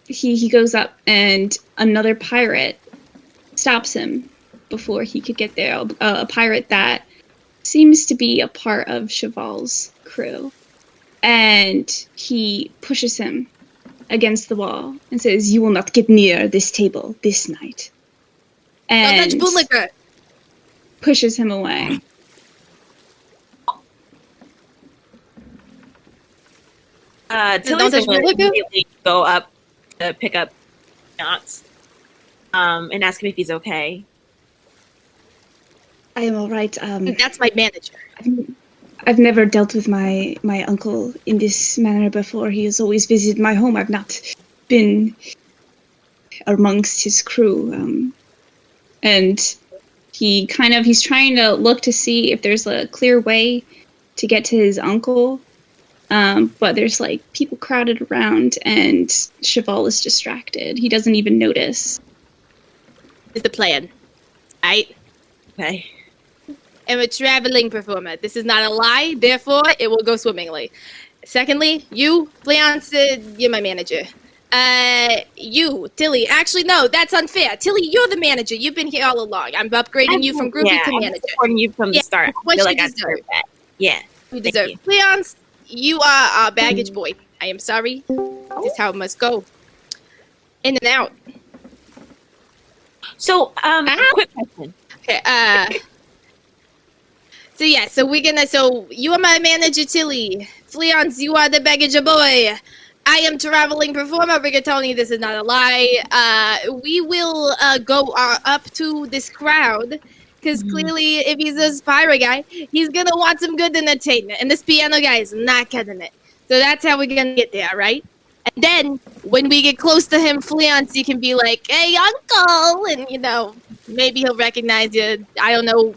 he goes up and another pirate stops him before he could get there. A pirate that seems to be a part of Cheval's crew. And he pushes him against the wall and says, "You will not get near this table this night." And Don't touch bootlicker. pushes him away. Tilly's touch going to Bootlicker? immediately go up to pick up Knots, and ask him if he's okay. I am all right. That's my manager. I've never dealt with my uncle in this manner before. He has always visited my home. I've not been amongst his crew. And he's trying to look to see if there's a clear way to get to his uncle. But there's like people crowded around and Cheval is distracted. He doesn't even notice. Is the plan. Right? Okay. I'm a traveling performer. This is not a lie, therefore it will go swimmingly. Secondly, you, Fleance, you're my manager. You, Tilly. Actually, no, that's unfair. Tilly, you're the manager. You've been here all along. I'm upgrading you from groupie to manager. I'm supporting you from the start. I what feel you like I deserve. deserve that. Yeah. You deserve. Fleance, you are our baggage boy. I am sorry. This is how it must go. In and out. So, quick question. Okay, so you are my manager, Tilly. Fleance, you are the baggage boy. I am traveling performer, Rigatoni. This is not a lie. We will go up to this crowd, because clearly, if he's a pirate guy, he's gonna want some good entertainment, and this piano guy is not cutting it. So that's how we're gonna get there, right? And then, when we get close to him, Fleance, you can be like, "Hey, uncle!" And, maybe he'll recognize you. I don't know,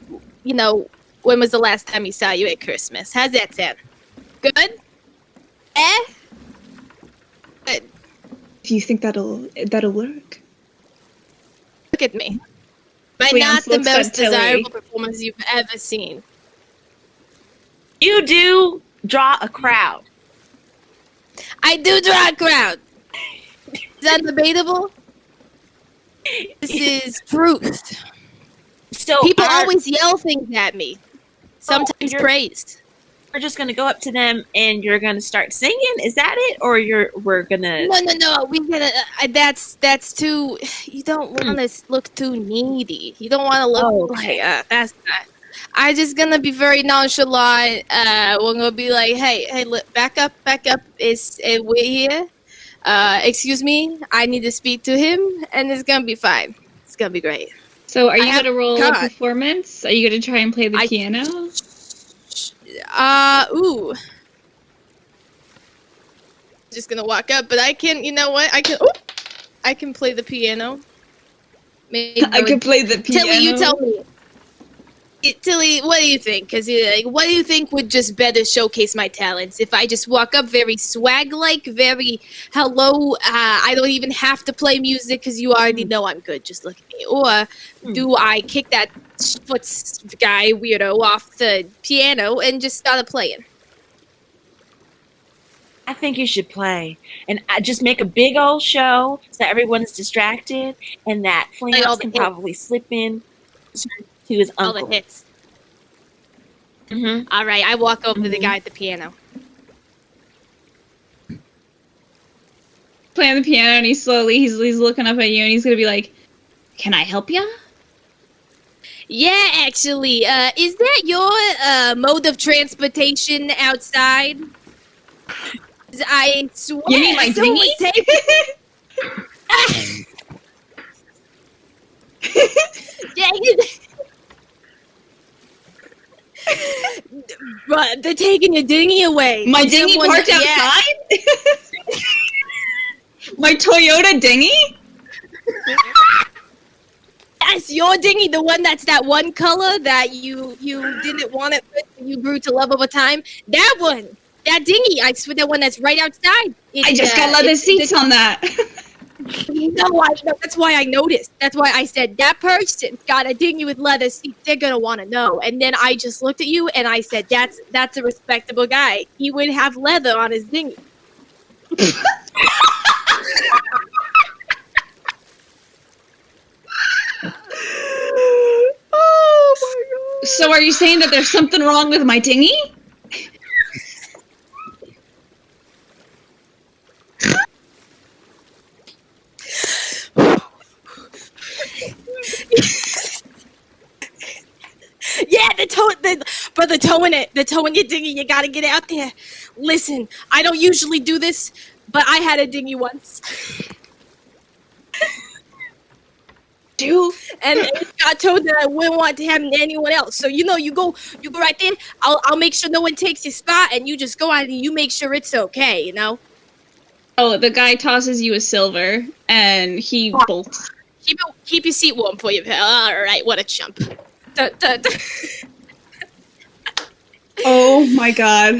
when was the last time he saw you at Christmas? How's that sound? Good? Good. Do you think that'll work? Look at me. Am I Fleance not the looks at most Tilly. desirable performance you've ever seen? You do draw a crowd. I do draw a crowd. Is that debatable? This is truth. So People always yell things at me. Sometimes praise. We're just gonna go up to them and you're gonna start singing. Is that it, or we're gonna? No. We gonna. That's too. You don't want to look too needy. You don't want to look like that's not. I just gonna be very nonchalant. We're gonna be like, hey, look, back up. We're here. Excuse me. I need to speak to him, and it's gonna be fine. It's gonna be great. So, are you gonna roll a performance? Are you gonna try and play the piano? Ooh. Just gonna walk up, but I can. You know what? I can play the piano. Maybe I can play the piano. Tilly, you tell me. Tilly, what do you think? Because what do you think would just better showcase my talents? If I just walk up very swag-like, very hello, I don't even have to play music because you already know I'm good. Just look at me. Or do I kick that foot guy weirdo off the piano and just start playing? I think you should play and just make a big old show so everyone is distracted, and that Fleance can probably slip in to his uncle. All the hits. All right, I walk over to the guy at the piano. Playing the piano, and he's looking up at you, and he's gonna be like, "Can I help ya?" Yeah, actually, is that your mode of transportation outside? I swear. You mean my dinghy? Yeah, but they're taking your dinghy away. My dinghy parked outside? My Toyota dinghy? Yes, your dinghy, the one that's that one color that you didn't want it, but you grew to love over time. That one. That dinghy, I swear, that one that's right outside. I just got leather seats on that. No, that's why I noticed. That's why I said, that person got a dinghy with leather seats. They're going to want to know. And then I just looked at you and I said, that's a respectable guy. He would have leather on his dinghy. Oh my god. So are you saying that there's something wrong with my dinghy? Yeah, the towing your dinghy, you gotta get out there. Listen, I don't usually do this, but I had a dinghy once. Dude. And it got told that I wouldn't want to have anyone else. So you go right there. I'll make sure no one takes your spot, and you just go out and you make sure it's okay, you know? Oh, the guy tosses you a silver, and he bolts. Keep your seat warm for you, pal. All right, what a chump. Oh my god.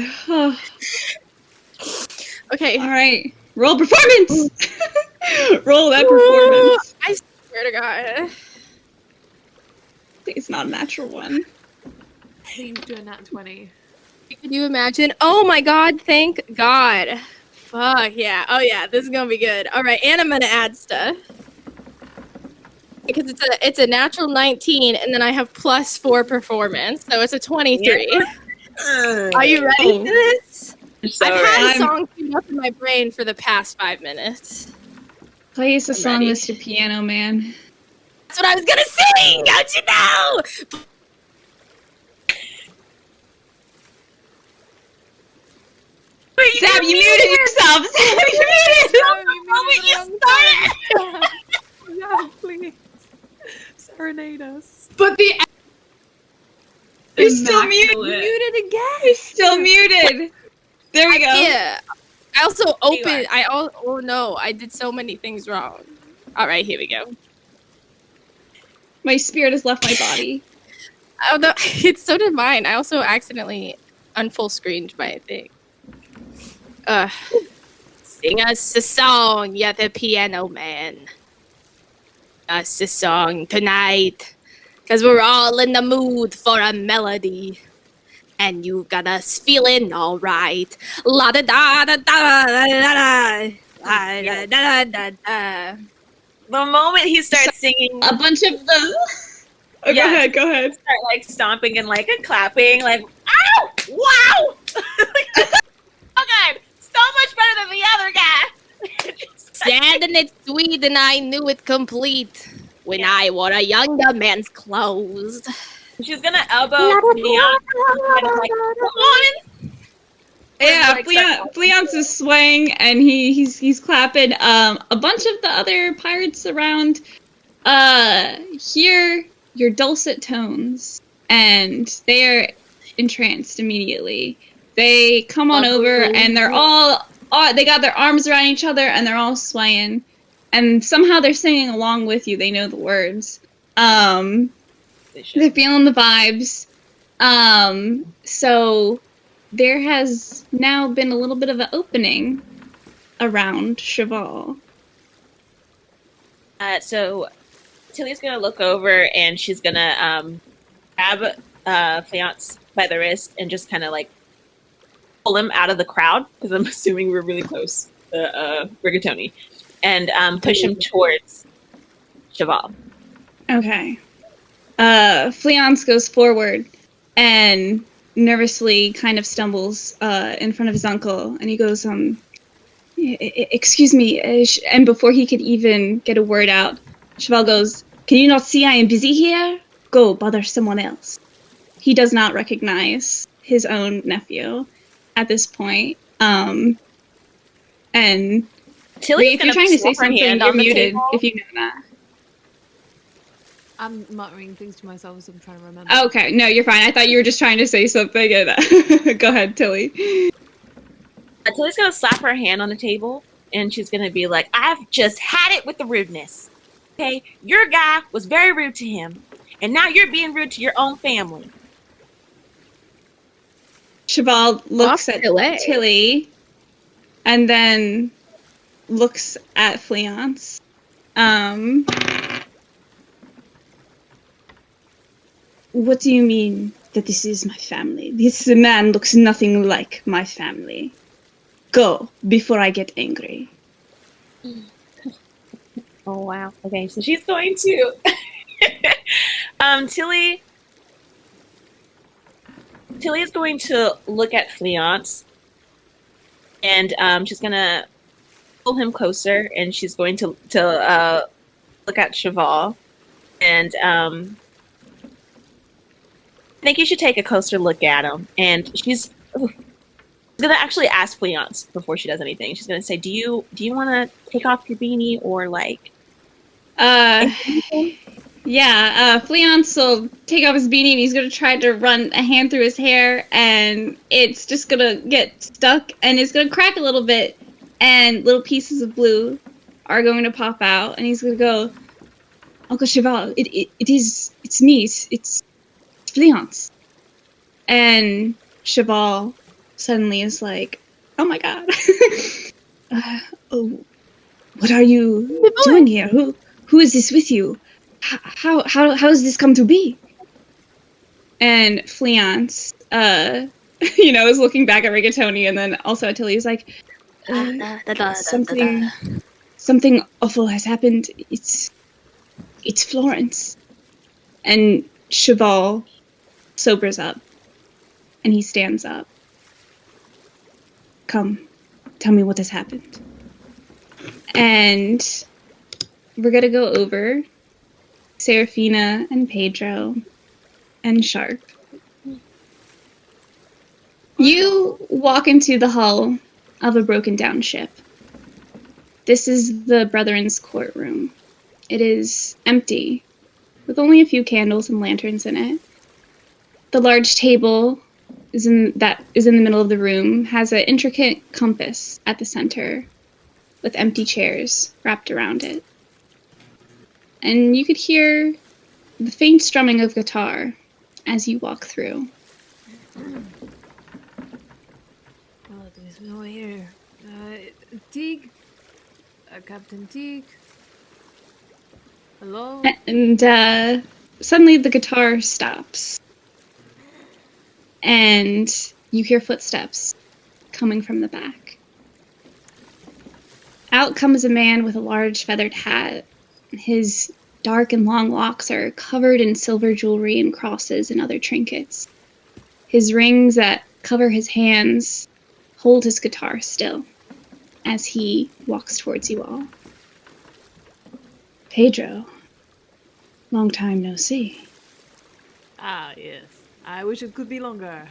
Okay. All right. Roll performance. Roll that performance. I swear to God. It's not a natural one. Please do a nat 20. Can you imagine? Oh my God! Thank God. Fuck yeah. Oh yeah, this is gonna be good. All right, and I'm gonna add stuff. Because it's a natural 19, and then I have +4 performance, so it's a 23. Yeah. Are you ready for this? I've had a song queued up in my brain for the past 5 minutes. Play us a song, Mr. Piano Man. That's what I was gonna sing! How'd you know? Sam, you muted yourself! Sam, you muted yourself the moment you started! Yeah, please. Serenade us. But the You're still muted. Muted again. You're still muted. There we go. Yeah. I also opened. Oh no! I did so many things wrong. All right, here we go. My spirit has left my body. Oh no! It's so did mine. I also accidentally unfull screened my thing. Sing us a song, yeah, the piano man. Us a song tonight, 'cause we're all in the mood for a melody. And you got us feeling alright. La da da da da da da da da da da. The moment he starts singing, A bunch of the Oh, Yeah, go ahead. Start like stomping and like clapping, like ow, wow. Oh god, so much better than the other guy. Sad and it's sweet, and I knew it complete when I wore a younger man's clothes. She's gonna elbow Leon, kind of like, come on. Yeah, Like, Fleance is swaying and he's clapping. A bunch of the other pirates around hear your dulcet tones and they are entranced immediately. They come on over and they're all they got their arms around each other and they're all swaying. And somehow they're singing along with you. They know the words. They're feeling the vibes. So there has now been a little bit of an opening around Cheval. So Tilly's gonna look over and she's gonna grab Fleance by the wrist and just kind of like pull him out of the crowd because I'm assuming we're really close to Rigatoni, and push him towards Cheval. Okay. Fleance goes forward and nervously kind of stumbles in front of his uncle, and he goes, excuse me, and before he could even get a word out, Cheval goes, can you not see I am busy here? Go, bother someone else. He does not recognize his own nephew at this point. And Tilly's if you're trying to say something, you're muted table. if you know that. I'm muttering things to myself as I'm trying to remember. Okay, no, you're fine. I thought you were just trying to say something. And go ahead, Tilly. Tilly's gonna slap her hand on the table and she's gonna be like, I've just had it with the rudeness. Okay? Your guy was very rude to him, and now you're being rude to your own family. Cheval looks at Tilly and then looks at Fleance. What do you mean that this is my family? This man looks nothing like my family. Go, before I get angry. Oh wow. Okay, so she's going to Tilly is going to look at Fleance and she's gonna pull him closer and she's going to look at Cheval and I think you should take a closer look at him. And she's gonna actually ask Fleance before she does anything. She's gonna say, "Do you want to take off your beanie or like?" Fleance will take off his beanie and he's gonna try to run a hand through his hair, and it's just gonna get stuck and it's gonna crack a little bit, and little pieces of blue are going to pop out, and he's gonna go, Uncle Cheval, it's me, it's Fleance. And Cheval suddenly is like, oh my god. What are you doing here? Who is this with you? How has this come to be? And Fleance, is looking back at Rigatoni and then also at Tilly. He's like, something awful has happened. It's Florence. And Cheval sobers up and he stands up. Come, tell me what has happened. And we're gonna go over Serafina and Pedro and Sharpe. You walk into the hull of a broken down ship. This is the Brethren's courtroom. It is empty, with only a few candles and lanterns in it. The large table is in the middle of the room, has an intricate compass at the center, with empty chairs wrapped around it. And you could hear the faint strumming of guitar as you walk through. Well, there's no here. Teague? Captain Teague? Hello? And suddenly the guitar stops. And you hear footsteps coming from the back. Out comes a man with a large feathered hat. His dark and long locks are covered in silver jewelry and crosses and other trinkets. His rings that cover his hands hold his guitar still as he walks towards you all. Pedro, long time no see. Ah, yes. I wish it could be longer.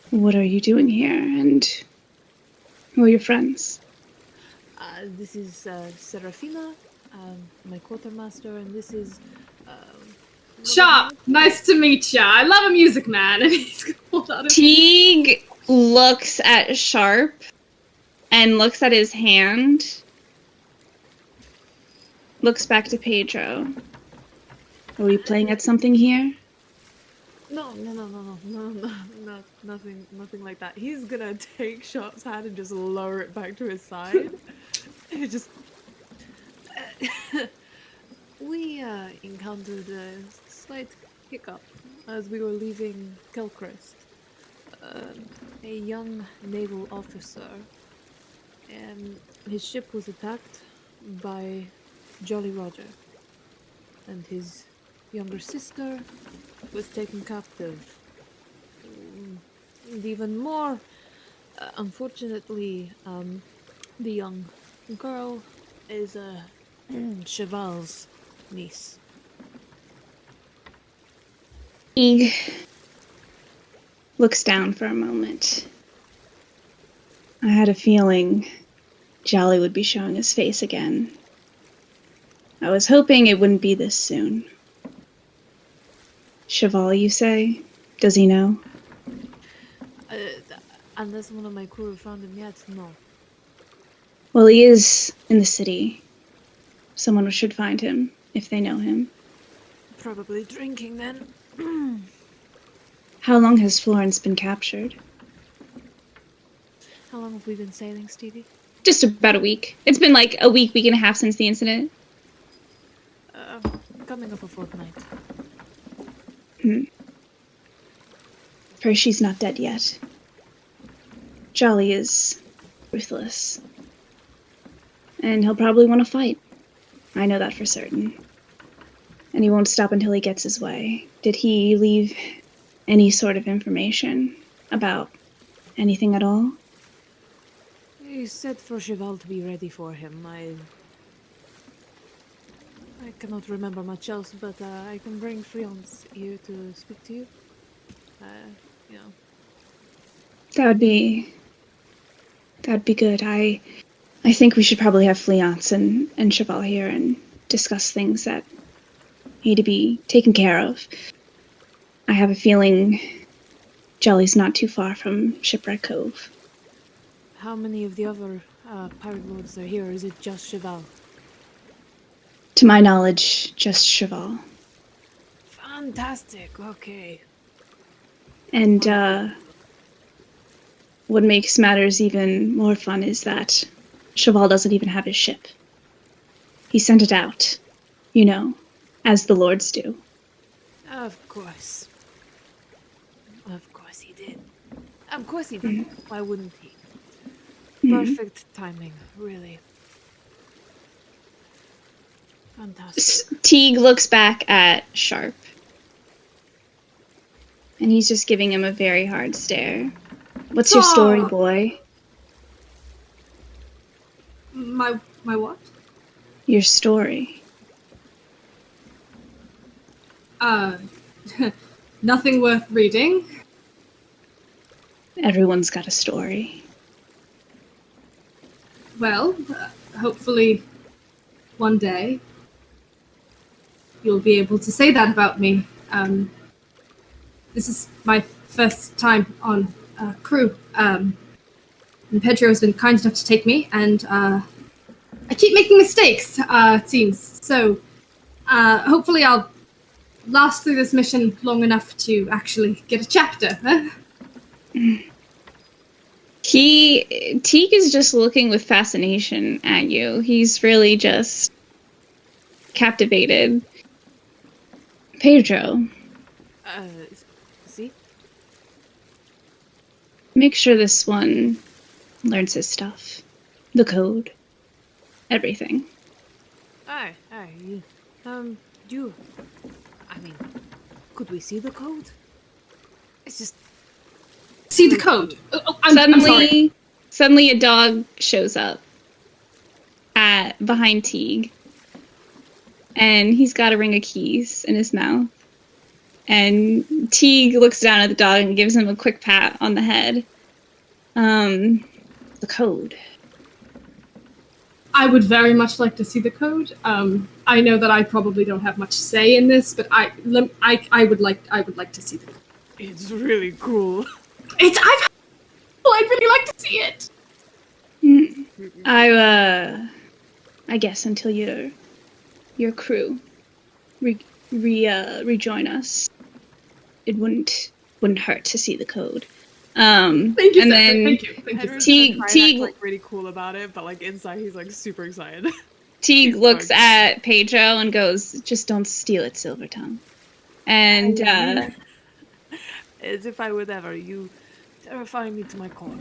What are you doing here, and who are your friends? This is Serafina, my quartermaster, and this is... Sharpe, nice to meet ya. I love a music man. And he's gonna hold out his Teague looks at Sharpe and looks at his hand. Looks back to Pedro. Are we playing at something here? No, nothing like that. He's gonna take Sharpe's hand and just lower it back to his side. It just... we encountered a slight hiccup as we were leaving Kelcrest. A young naval officer, and his ship was attacked by Jolly Roger, and his younger sister was taken captive. And even more, unfortunately, the young girl is Cheval's niece. Teague looks down for a moment. I had a feeling Jolly would be showing his face again. I was hoping it wouldn't be this soon. Cheval, you say? Does he know? Unless one of my crew found him yet, no. Well, he is in the city. Someone should find him, if they know him. Probably drinking then. How long has Florence been captured? How long have we been sailing, Stevie? Just about a week. It's been like a week and a half since the incident. Coming up a fortnight. For she's not dead yet. Jolly is ruthless. And he'll probably want to fight. I know that for certain. And he won't stop until he gets his way. Did he leave any sort of information about anything at all? He said for Cheval to be ready for him. I cannot remember much else, but I can bring Friance here to speak to you. You know. That'd be good. I think we should probably have Fleance and Cheval here and discuss things that need to be taken care of. I have a feeling Jolly's not too far from Shipwreck Cove. How many of the other pirate lords are here? Is it just Cheval? To my knowledge, just Cheval. Fantastic, okay. And what makes matters even more fun is that Cheval doesn't even have his ship. He sent it out, you know, as the lords do. Of course. Of course he did. Of course he did. Why wouldn't he? Perfect timing, really. Fantastic. Teague looks back at Sharpe. And he's just giving him a very hard stare. What's your story, boy? My what? Your story. Nothing worth reading. Everyone's got a story. Well, hopefully one day you'll be able to say that about me. This is my first time on crew, and Pedro has been kind enough to take me, and I keep making mistakes, it seems. So hopefully I'll last through this mission long enough to actually get a chapter. Huh? Teague is just looking with fascination at you. He's really just captivated. Pedro. See? Make sure this one learns his stuff. The code. Everything. Aye. Could we see the code? It's just See the code. I'm sorry. Suddenly a dog shows up behind Teague. And he's got a ring of keys in his mouth. And Teague looks down at the dog and gives him a quick pat on the head. The code. I would very much like to see the code. I know that I probably don't have much say in this, but I would like to see the code. It's really cool. I'd really like to see it. I guess until your crew rejoin us, it wouldn't hurt to see the code. Thank you, and sir. then Thank you. Teague like really cool about it, but like inside he's like super excited. Teague looks at Pedro and goes, "Just don't steal it, Silvertongue." And as if I would ever, you terrify me to my core.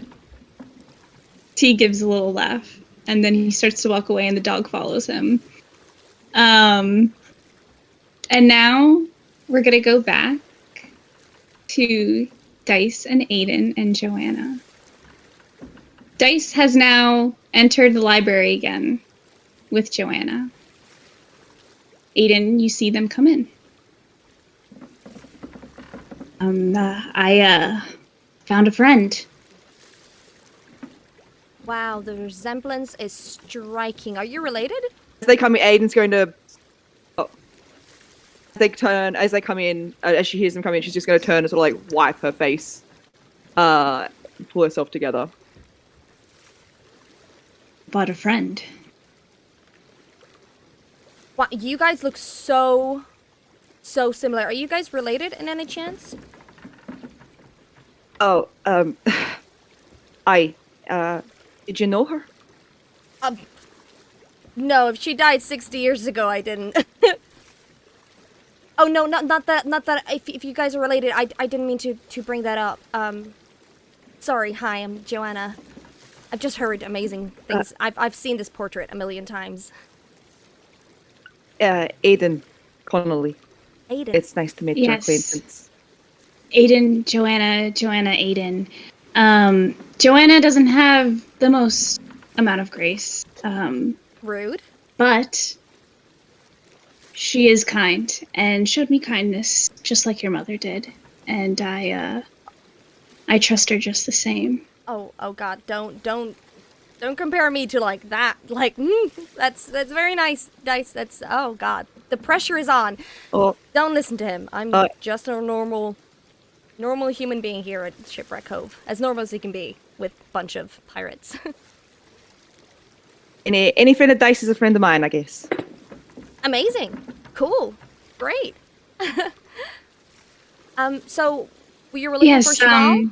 Teague gives a little laugh, and then he starts to walk away, and the dog follows him. And now we're gonna go back to Dice and Aiden and Johanna. Dice has now entered the library again with Johanna. Aiden, you see them come in. I found a friend. Wow, the resemblance is striking. Are you related? As they come in, Aiden's going to... As they come in, as she hears them come in, she's just going to turn and sort of like wipe her face. Pull herself together. Bought a friend. Wow, you guys look so similar. Are you guys related in any chance? Oh, did you know her? No, if she died 60 years ago, I didn't. Oh no, not that. If you guys are related, I didn't mean to bring that up. Sorry. Hi, I'm Johanna. I've just heard amazing things. I've seen this portrait a million times. Aiden Connolly. Aiden. It's nice to make your acquaintance. Aiden, Johanna, Aiden. Johanna doesn't have the most amount of grace. Rude. But she is kind and showed me kindness just like your mother did. And I trust her just the same. Oh God, don't compare me to like that. Like, that's very nice. That's, oh God. The pressure is on. Oh. Don't listen to him. I'm just a normal human being here at Shipwreck Cove. As normal as he can be with a bunch of pirates. Any friend of Dice is a friend of mine, I guess. Amazing. Cool. Great. So were you looking for Cheval?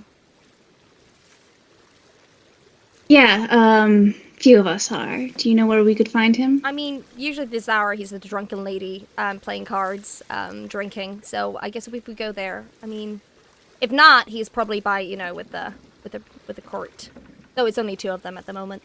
Yeah, few of us are. Do you know where we could find him? I mean, usually this hour he's at the Drunken Lady, playing cards, drinking. So I guess if we go there, I mean, if not, he's probably by, with the court. Though it's only two of them at the moment.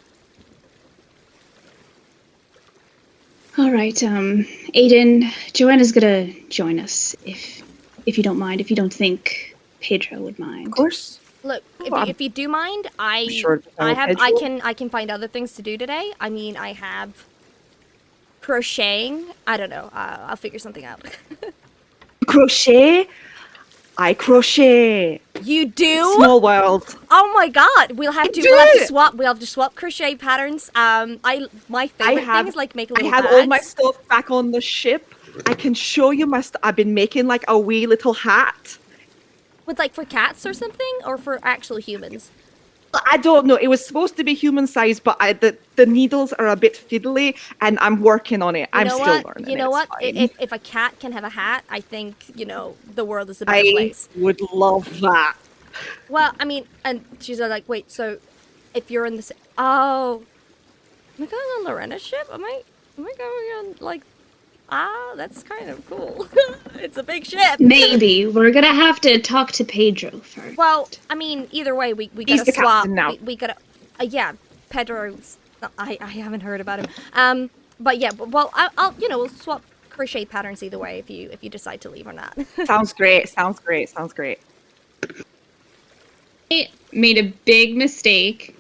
All right, Aiden, Joanna's gonna join us if you don't mind. If you don't think Pedro would mind. Of course. Look, if you do mind, I can find other things to do today. I mean, I have crocheting. I don't know. I'll figure something out. Crochet? I crochet. You do? Small world. Oh my God! We'll have to swap crochet patterns. My favorite thing is like make little I have bags. all my stuff back on the ship. I can show you my stuff. I've been making like a wee little hat. With like for cats or something, or for actual humans? I don't know. It was supposed to be human size, but the needles are a bit fiddly, and I'm working on it. I'm still learning. You know what? If a cat can have a hat, I think the world is a better place. I would love that. Well, I mean, and she's like, wait. So, if you're in this, am I going on Lorena's ship? Am I going on like? That's kind of cool. It's a big ship. Maybe. We're gonna have to talk to Pedro first. Well, I mean, either way, we gotta He's the swap. captain now. We gotta, yeah, Pedro. I haven't heard about him. But yeah, well, I'll we'll swap crochet patterns either way if you decide to leave or not. Sounds great. Sounds great. Sounds great. I made a big mistake.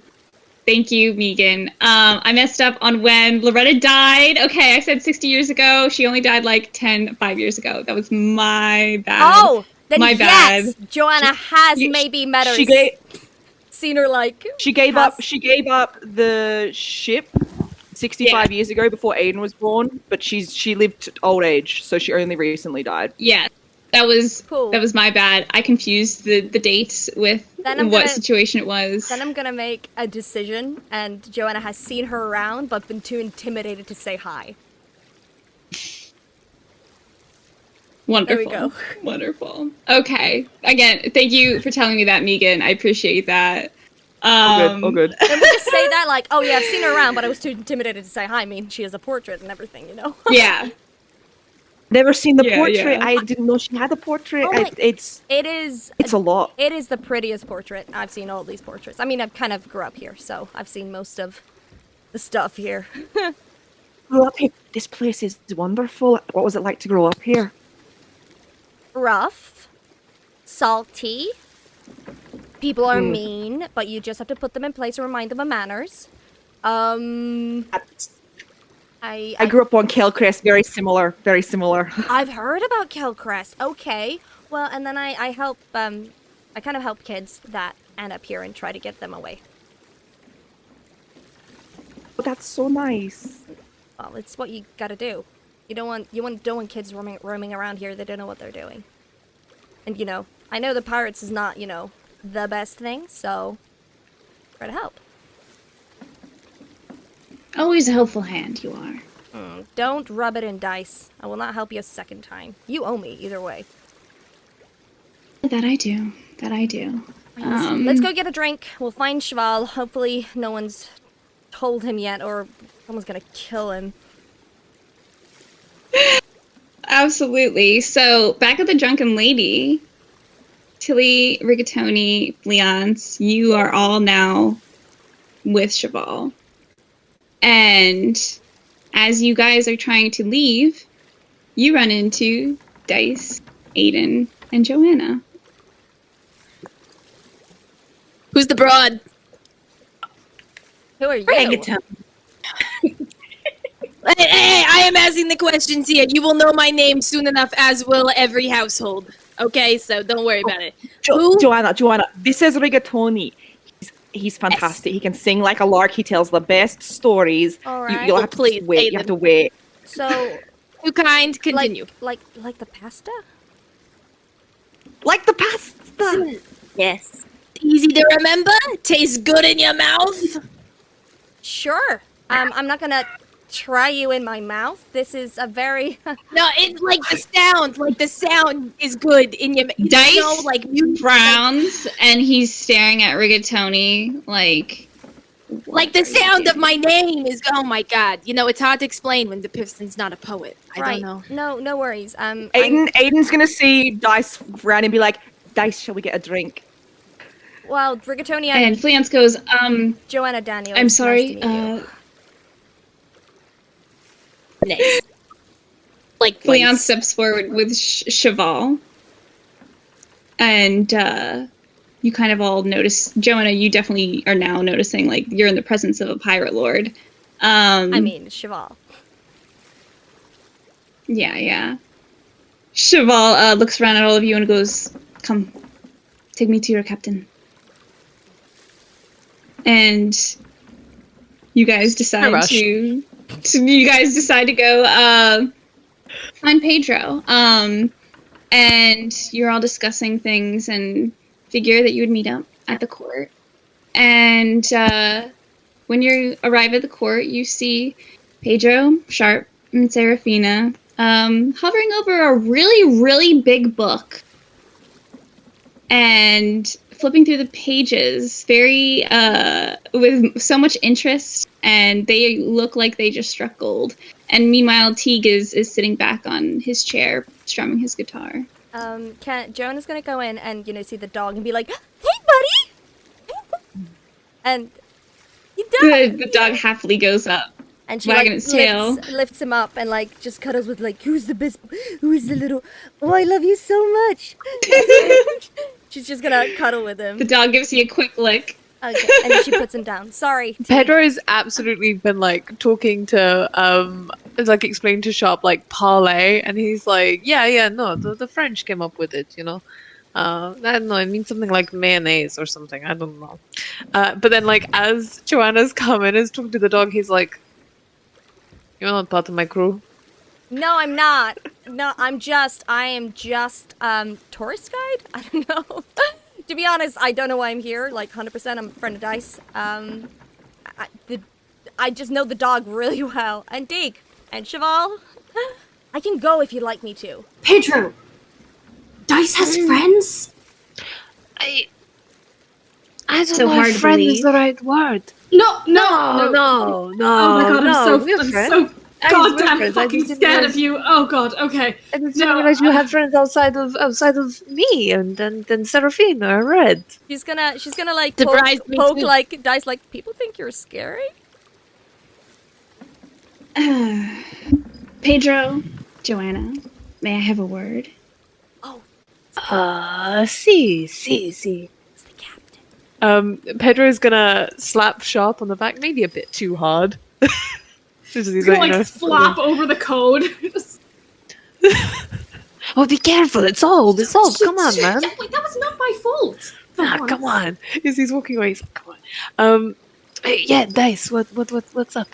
Thank you, Megan. I messed up on when Loretta died. Okay, I said 60 years ago. She only died like 5 years ago. That was my bad. Oh, then my yes, bad. Johanna has maybe met her. Seen her like. She gave up the ship 65 years ago before Aiden was born, but she lived old age, so she only recently died. Yeah. That was cool. That was my bad. I confused the dates with situation it was. Then I'm gonna make a decision, and Johanna has seen her around, but been too intimidated to say hi. Wonderful. There we go. Wonderful. Okay. Again, thank you for telling me that, Megan. I appreciate that. All good. And we just say that like, oh yeah, I've seen her around, but I was too intimidated to say hi. I mean, she has a portrait and everything, you know? Yeah. Never seen the portrait. Yeah. I didn't know she had a portrait. Oh It's a lot. It is the prettiest portrait. I've seen all these portraits. I mean, I've kind of grew up here, so I've seen most of the stuff here. Grew up here. This place is wonderful. What was it like to grow up here? Rough, salty. People are mean, but you just have to put them in place and remind them of manners. I grew up on Kelcrest, very similar. I've heard about Kelcrest. Okay. Well, and then I help, I kind of help kids that end up here and try to get them away. Oh, that's so nice. Well, it's what you gotta do. You don't want kids roaming around here that don't know what they're doing. And, I know the pirates is not, the best thing, so try to help. Always a helpful hand, you are. Don't rub it in dice. I will not help you a second time. You owe me, either way. That I do. Let's go get a drink. We'll find Cheval. Hopefully no one's told him yet, or someone's gonna kill him. Absolutely. So, back at the Drunken Lady, Tilly, Rigatoni, Leonce, you are all now with Cheval. And as you guys are trying to leave, you run into Dice, Aiden, and Johanna. Who's the broad? Who are you? Rigatoni. Hey, I am asking the questions here. You will know my name soon enough, as will every household. Okay, so don't worry about it. Johanna, this is Rigatoni. He's fantastic. Yes. He can sing like a lark. He tells the best stories. All right. You'll have to wait. Aiden. You have to wait. So, too kind. Continue. Like the pasta? Like the pasta. Yes. Easy to remember. Tastes good in your mouth. Sure. I'm not gonna try you in my mouth. This is a very no. It's like the sound. Like the sound is good in your. Dice frowns and he's staring at Rigatoni like the sound of my name is. Oh my god! It's hard to explain when the person's not a poet. I don't know. No worries. Aiden's gonna see Dice frown and be like, "Dice, shall we get a drink?" Well, Rigatoni and Leonce goes, Johanna Daniel. I'm sorry. Nice. Leonce steps forward with Cheval, and you kind of all notice. Johanna, you definitely are now noticing like you're in the presence of a pirate lord. Cheval. Yeah. Cheval looks around at all of you and goes, "Come, take me to your captain." And you guys decide to go find Pedro. And you're all discussing things and figure that you would meet up at the court. And when you arrive at the court, you see Pedro, Sharpe, and Serafina hovering over a really, really big book. And flipping through the pages very with so much interest, and they look like they just struck gold. And meanwhile, Teague is sitting back on his chair strumming his guitar. Joanna's gonna go in and see the dog and be like, "Hey, buddy!" And the dog happily goes up And she Wagging like its tail. lifts him up and like just cuddles with like, who's the little, oh, I love you so much. She's just gonna cuddle with him. The dog gives you a quick lick. Okay, and then she puts him down. Sorry. Pedro's absolutely been like talking to like explaining to Sharpe like parlay, and he's like, yeah, no, the French came up with it, you know. I don't know, it means something like mayonnaise or something, I don't know. But then like as Johanna's come and is talking to the dog, he's like, you're not part of my crew. No, I'm not. No, I am just tourist guide? I don't know. To be honest, I don't know why I'm here. Like 100%, I'm a friend of Dice. I just know the dog really well. And Deke. And Cheval. I can go if you'd like me to. Pedro! Dice has friends? I don't So know hard if to friend believe. is the right word. No. No. Oh my god, I'm so goddamn friends. fucking scared of you. Oh god, okay. I didn't realize you had friends outside of me and then Seraphina or Red. She's gonna like Surprise me poke too. like Dice like, people think you're scary? Pedro, Johanna, may I have a word? See. It's the captain. Pedro's gonna slap Sharpe on the back, maybe a bit too hard. Just He's gonna like flop over the code. Oh, be careful! It's old. Come on, man. Wait, that was not my fault. Come on. As he's walking away, he's like, come on. Hey, yeah, Dice. What's up?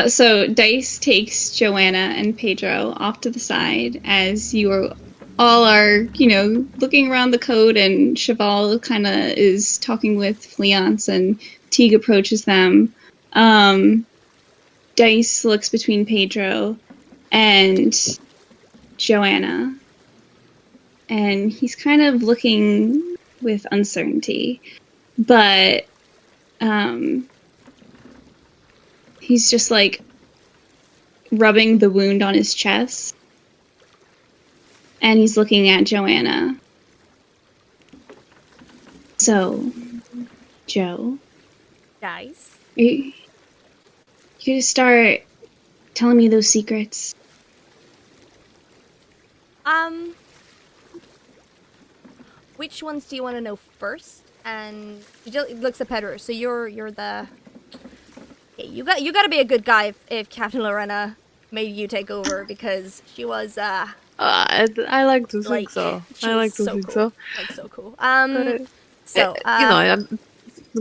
So Dice takes Johanna and Pedro off to the side as you all are, looking around the code, and Cheval kind of is talking with Fleance, and Teague approaches them. Dice looks between Pedro and Johanna, and he's kind of looking with uncertainty, but he's just like rubbing the wound on his chest, and he's looking at Johanna. So, Joe, Dice. you gonna start telling me those secrets? Which ones do you want to know first? And he looks at Pedro. So you're the. Yeah, you got to be a good guy if Captain Lorena made you take over, because she was I like to think so. I like to think so. Like so cool. I'm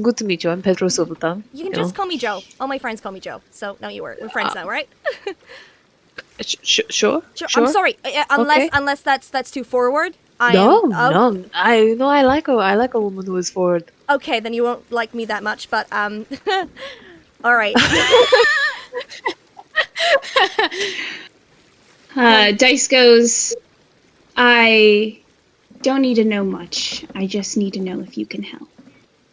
good to meet you. I'm Pedro Silverthumb. You can just call me Joe. All my friends call me Joe. So no, we're friends now, right? Sure. I'm sorry. Unless that's too forward. No. I like a woman who is forward. Okay, then you won't like me that much, but all right. Dice goes, I don't need to know much. I just need to know if you can help.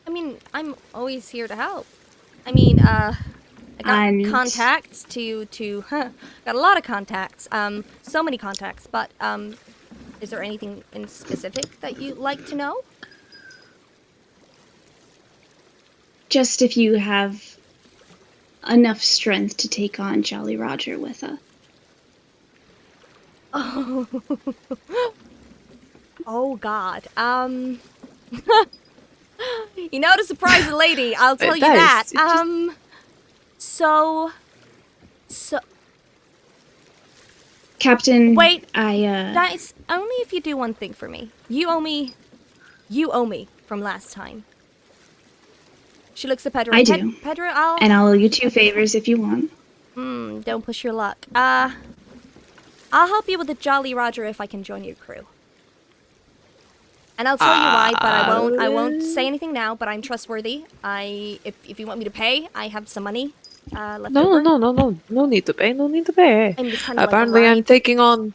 I mean, I'm always here to help. I mean, I got contacts got a lot of contacts. So many contacts, but is there anything in specific that you'd like to know? Just if you have enough strength to take on Jolly Roger with us. Oh. Oh God. You know, to surprise a lady, I'll tell you that. So Captain, wait. that That's only if you do one thing for me. You owe me from last time. She looks at Pedro. I do. Pedro, and I'll owe you 2 favors if you want. Don't push your luck. I'll help you with the Jolly Roger if I can join your crew. And I'll tell you why, but I won't say anything now, but I'm trustworthy. If you want me to pay, I have some money left over. No need to pay. I'm just kind of Apparently I'm taking on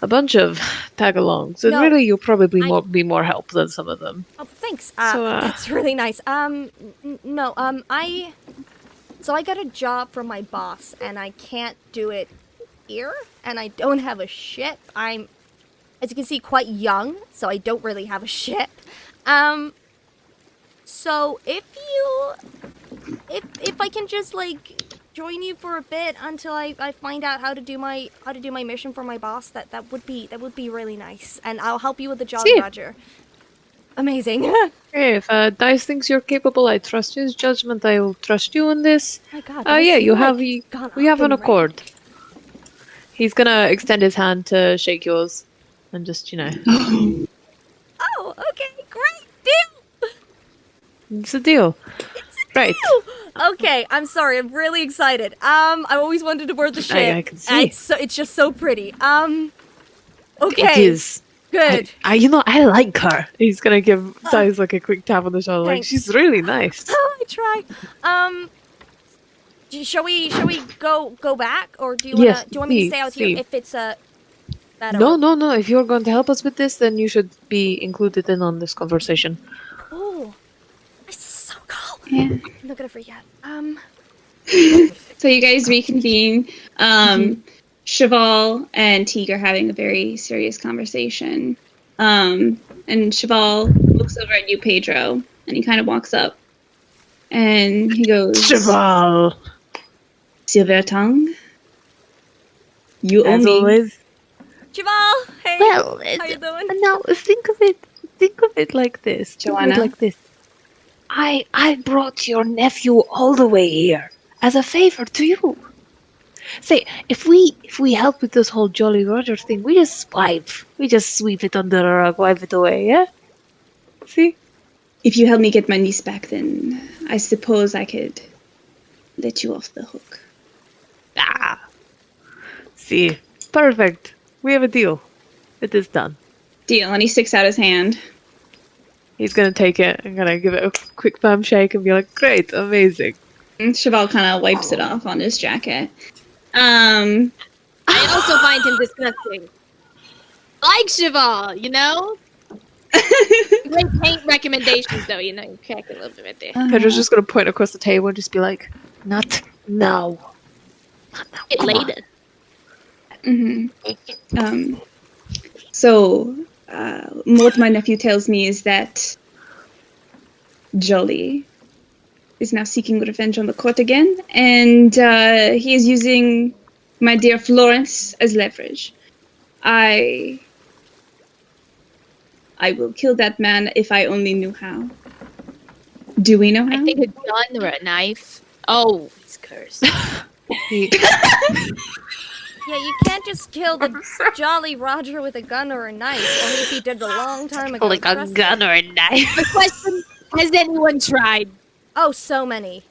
a bunch of tag-alongs, and really you'll probably be more help than some of them. Oh, thanks. That's really nice. So I got a job from my boss, and I can't do it here, and I don't have a ship. I'm, as you can see, quite young, so I don't really have a ship. So if you if I can just like join you for a bit until I find out how to do my mission for my boss, that would be really nice, and I'll help you with the Jolly See. Roger. Amazing. Hey, if Dice thinks you're capable, I trust his judgment. I will trust you on this. My God. Yeah, Dice, you like, have gone we have up an in rank. accord. He's gonna extend his hand to shake yours, and just Oh, okay, great deal. it's a deal. Right. Okay, I'm sorry. I'm really excited. I always wanted to board the ship. I can see. It's just so pretty. Okay. It is. Good. I like her. He's gonna give Dice like a quick tap on the shoulder. Like, Thanks. she's really nice. Oh, I try. Shall we go back, or do you Yes, want me to stay out please. here if it's better? No. If you're going to help us with this, then you should be included in on this conversation. Oh, this is so cool. Yeah. I'm not gonna forget. So you guys reconvene. Cheval and Teague are having a very serious conversation. And Cheval looks over at you, Pedro, and he kind of walks up. And he goes, Cheval! Silver Tongue, you owe As me. always. Cheval, hey. Well, how you doing? now think of it like this. Johanna? Like this. I brought your nephew all the way here as a favor to you. Say, if we help with this whole Jolly Roger thing, we just sweep it under the rug, wipe it away, yeah? See? If you help me get my niece back, then I suppose I could let you off the hook. Ah. See, perfect. We have a deal. It is done. Deal. And he sticks out his hand. He's gonna take it and gonna give it a quick firm shake and be like, "Great, amazing." And Cheval kind of wipes it off on his jacket. I also find him disgusting. Like Cheval, you know? Great paint recommendations, though, you know, you crack a little bit right there. Pedro's just gonna point across the table and just be like, "Not now. Not now. It Come on." later. So, what my nephew tells me is that Jolly is now seeking revenge on the court again, and he is using my dear Florence as leverage. I will kill that man if I only knew how. Do we know how? I think a gun or a knife. Oh, he's cursed. Yeah, you can't just kill the Jolly Roger with a gun or a knife, or he'd be dead a long time ago. Like a trust gun me. or a knife. The question, has anyone tried? Oh, so many.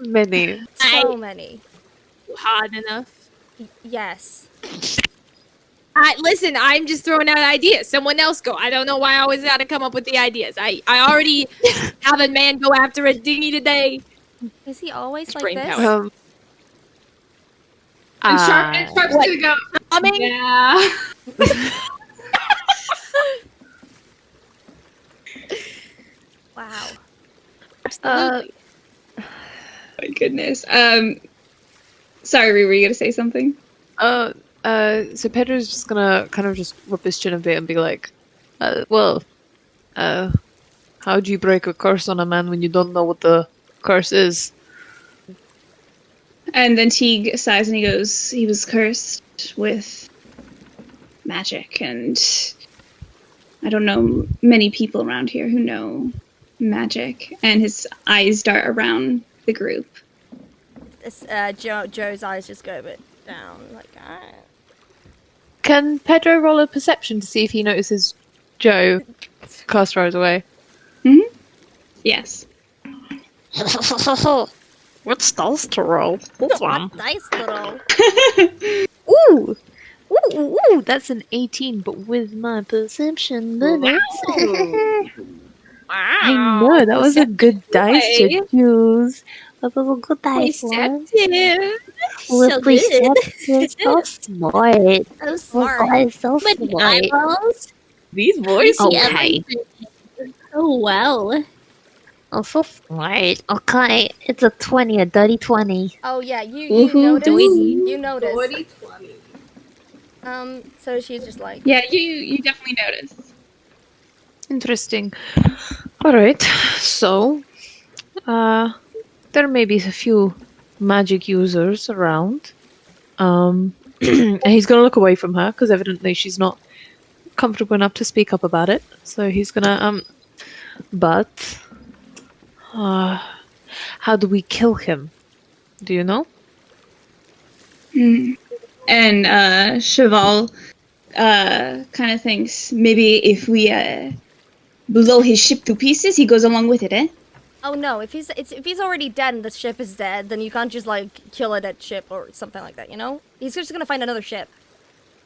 Many. So many. Hard enough? Yes. Listen, I'm just throwing out ideas. Someone else go. I don't know why I always gotta come up with the ideas. I already have a man go after a dinghy today. Is he always like Brain this? power. And Sharpe's What? gonna go. Coming? Yeah. Wow. Absolutely. My goodness. Sorry, Riri, were you gonna say something? So Pedro's just gonna kind of just rub his chin a bit and be like, how do you break a curse on a man when you don't know what the curse is? And then Teague sighs and he goes, he was cursed with magic, and I don't know many people around here who know magic. And his eyes dart around the group. This, Joe's eyes just go a bit down, like, ah. Can Pedro roll a perception to see if he notices Joe cast Rise away? Yes. What's dice to roll? Hold What dice little? Ooh! Ooh, that's an 18, but with my perception limits. I know, that was a good dice to choose. That was a good dice one. Perceptive. Well, So perceptive, so smart. So Oh, smart. God, so With smart. eyeballs. These boys? See Okay. everything. Oh, well. Oh, so smart. Okay, it's a 20, a dirty 20. Oh yeah, you Woohoo, noticed. doity. You noticed. 2020. So she's just like, Yeah, you definitely notice. Interesting. Alright, so, there may be a few magic users around. And he's gonna look away from her because evidently she's not comfortable enough to speak up about it. So he's gonna but how do we kill him? Do you know? And Cheval kind of thinks maybe if we blow his ship to pieces, he goes along with it, eh? Oh no, if he's already dead and the ship is dead, then you can't just like kill a dead ship or something like that, you know? He's just gonna find another ship.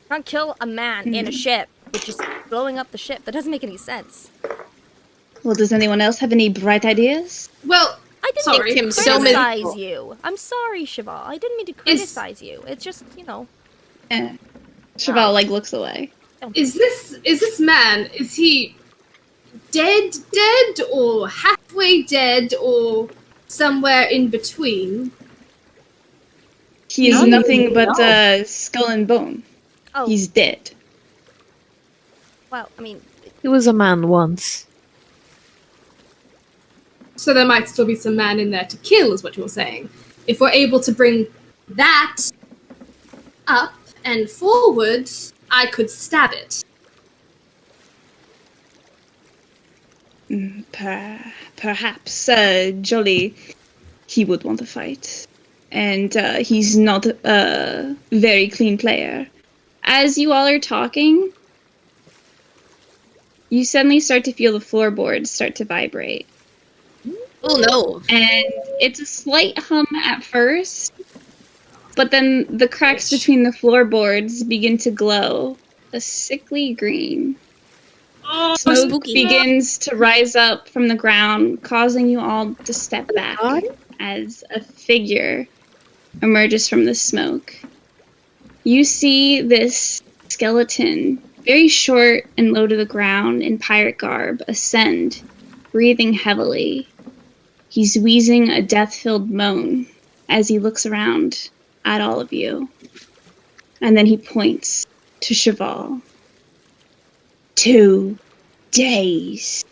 You can't kill a man in a ship with just blowing up the ship. That doesn't make any sense. Well, does anyone else have any bright ideas? Well, I didn't sorry. mean to Him so many- criticize you. I'm sorry, Cheval. I didn't mean to criticize you. It's just, you know. Cheval like looks away. Is this man, is he dead or halfway dead or somewhere in between? He is nothing but skull and bone. Oh, He's dead. well, I mean, He was a man once. So there might still be some man in there to kill, is what you're saying. If we're able to bring that up and forward, I could stab it. Perhaps Jolly, he would want to fight. And he's not a very clean player. As you all are talking, you suddenly start to feel the floorboards start to vibrate. Oh no. And it's a slight hum at first, but then the cracks between the floorboards begin to glow a sickly green. Oh, Smoke spooky. begins to rise up from the ground, causing you all to step back as a figure emerges from the smoke. You see this skeleton, very short and low to the ground in pirate garb, ascend, breathing heavily. He's wheezing a death-filled moan as he looks around at all of you. And then he points to Cheval. 2 days.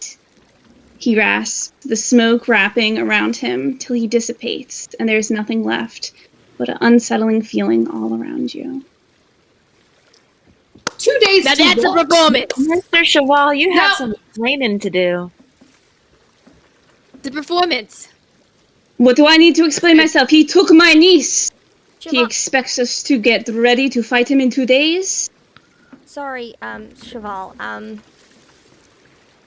He rasps, the smoke wrapping around him till he dissipates, and there's nothing left but an unsettling feeling all around you. 2 days Now to that's a what? performance. Mr. Cheval, you have Now- some explaining to do. The performance. What do I need to explain myself? He took my niece! He Cheval, expects us to get ready to fight him in 2 days? sorry, Cheval,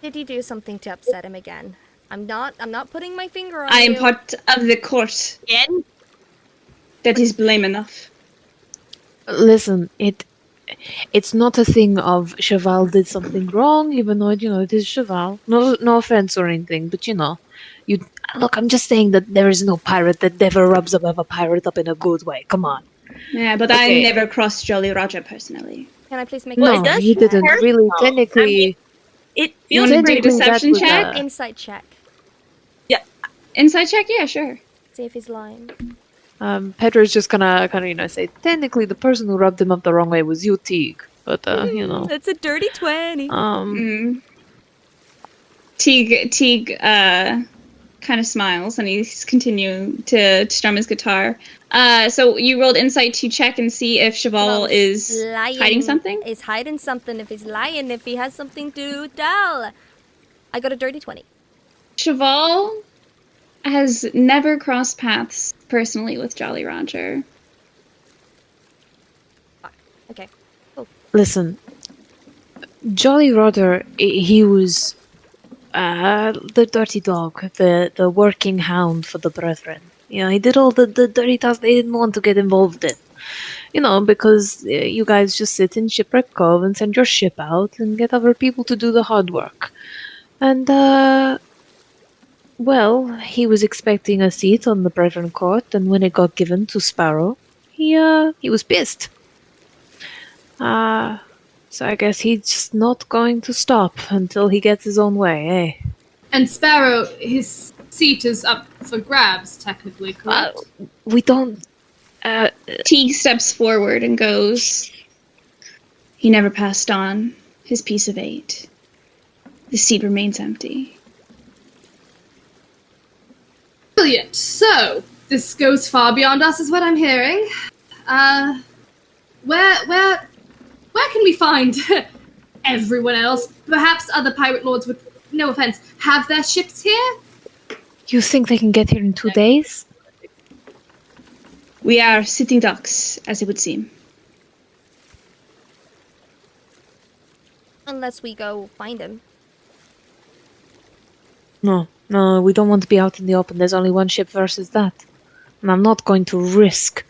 did you do something to upset him again? I'm not putting my finger on I you. am part of the court. Again? That is blame enough. Listen, it's not a thing of Cheval did something wrong, even though it is Cheval. No offense or anything, but you look. I'm just saying that there is no pirate that never rubs another pirate up in a good way. Come on. Yeah, but Okay. I never crossed Jolly Roger personally. Can I please make Well, a it does he didn't hurt. really I technically. It You feels wanna do pretty a deception was, check? insight check? Inside check? Yeah, sure. See if he's lying. Pedro's just gonna kind of say technically the person who rubbed him up the wrong way was you, Teague. But It's a dirty 20. Teague kind of smiles and he's continuing to strum his guitar. So you rolled insight to check and see if Cheval is hiding something? Is hiding something. If he's lying, if he has something to tell. I got a dirty 20. Cheval has never crossed paths personally with Jolly Roger. Okay. listen, Jolly Roger, he was the dirty dog, the working hound for the brethren. He did all the dirty tasks they didn't want to get involved in. Because you guys just sit in Shipwreck Cove and send your ship out and get other people to do the hard work. And, well, he was expecting a seat on the Brethren Court, and when it got given to Sparrow, he was pissed. So I guess he's just not going to stop until he gets his own way, eh? And Sparrow, his seat is up for grabs, technically, correct? We don't... Teague steps forward and goes, "He never passed on his piece of 8. The seat remains empty." Brilliant. So, this goes far beyond us, is what I'm hearing. Where can we find everyone else? Perhaps other pirate lords with, no offense, have their ships here? You think they can get here in 2 days? We are sitting ducks, as it would seem. Unless we go find him. No, we don't want to be out in the open. There's only one ship versus that. And I'm not going to risk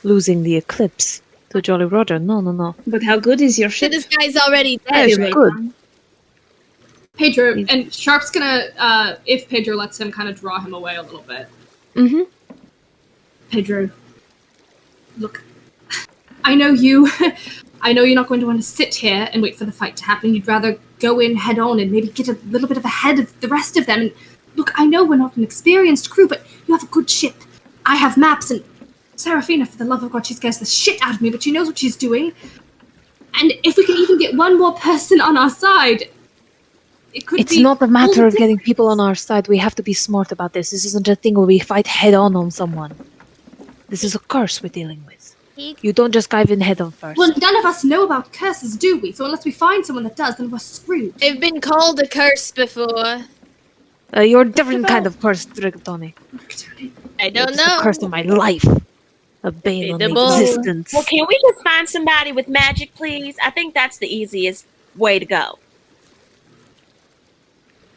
losing the Eclipse to Jolly Roger. No. But how good is your ship? This guy's already Yeah, dead. it's good. Pedro, and Sharpe's gonna, if Pedro lets him, kind of draw him away a little bit. Mm-hmm. Pedro, look, I know you. I know you're not going to want to sit here and wait for the fight to happen. You'd rather go in head on and maybe get a little bit of ahead of the rest of them. And look, I know we're not an experienced crew, but you have a good ship. I have maps, and Serafina, for the love of God, she scares the shit out of me, but she knows what she's doing. And if we can even get one more person on our side, it could be... It's not a matter of getting people on our side. We have to be smart about this. This isn't a thing where we fight head on someone. This is a curse we're dealing with. You don't just dive in head on first. Well, none of us know about curses, do we? So unless we find someone that does, then we're screwed. They've been called a curse before. You're a different kind of curse, Rigatoni. I don't It's know. the curse of my life. A bane on Debatable. existence. Well, can we just find somebody with magic, please? I think that's the easiest way to go.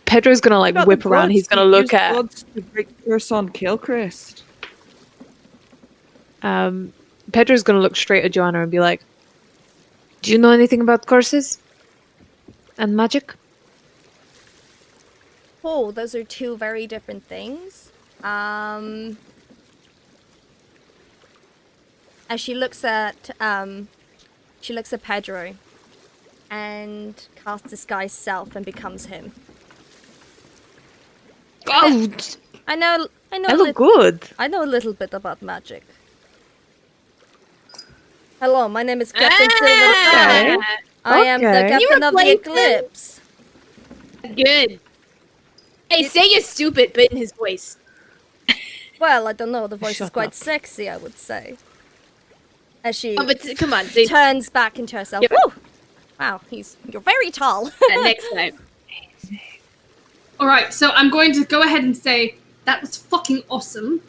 Pedro's gonna like whip around. He's gonna look at. God's to break curse on Kilchrist. Pedro's gonna look straight at Johanna and be like, "Do you know anything about curses and magic?" Oh, those are two very different things. As she looks at Pedro and casts disguise self and becomes him. Oh, I know. I look good. I know a little bit about magic. Hello, my name is Captain Silver. I am the Okay. captain of the replace him? Eclipse. Good. Hey, say you're stupid, but in his voice. Well, I don't know. The voice is Shut quite up. sexy, I would say. As she Oh, but come on, say turns back into herself. Yeah. Woo! Wow, you're very tall. that next time. Alright, so I'm going to go ahead and say, that was fucking awesome.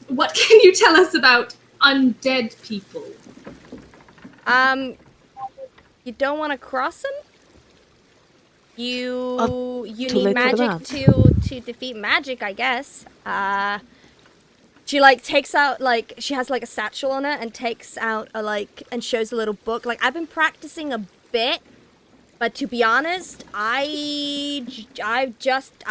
What can you tell us about undead people? You don't want to cross them? You too need late for magic that. to defeat magic, I guess. She like takes out like she has like a satchel on her and takes out a like and shows a little book. Like I've been practicing a bit, but to be honest, I've just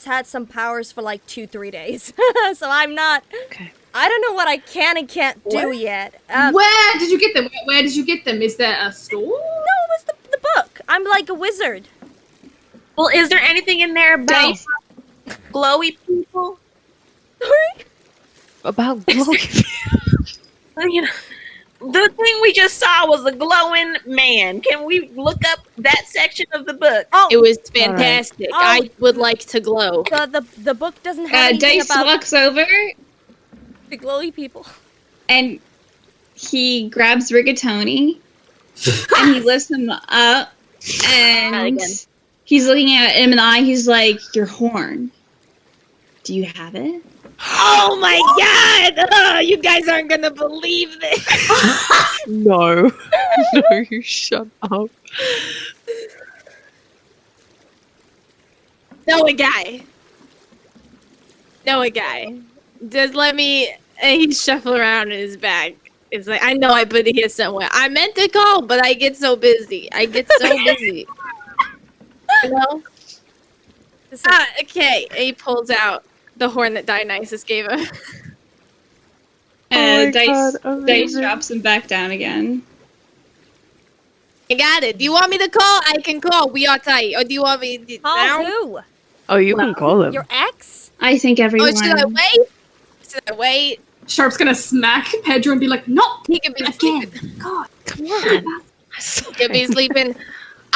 had some powers for like 2-3 days, so I'm not. Okay. I don't know what I can and can't do yet. Where did you get them? Where did you get them? Is there a store? No, it was the book. I'm like a wizard. Well, is there anything in there about glowy people? Sorry? About glowing. You know, the thing we just saw was a glowing man. Can we look up that section of the book? Oh, It was fantastic. All right. I would like to glow. the book doesn't have anything Dice about walks over the glowy people. and he grabs Rigatoni and he lifts him up and again. he's looking at him in the eye. He's like, "Your horn. Do you have it?" Oh my god! Oh, you guys aren't gonna believe this. No. No, you shut up. Know a guy. Just let me. And he shuffle around in his bag. It's like I know I put it here somewhere. I meant to call, but I get so busy. You know. Okay. And he pulls out the horn that Dionysus gave him. Oh my Dice God, Dice amazing. drops him back down again. I got it. Do you want me to call? I can call. We are tight. Or do you want me to Call who? Oh, you can call him. Your ex? I think Oh, everyone. should I wait? Should I wait? Sharpe's gonna smack Pedro and be like, no! He could be Again. sleeping. God. Come on. He could be sleeping.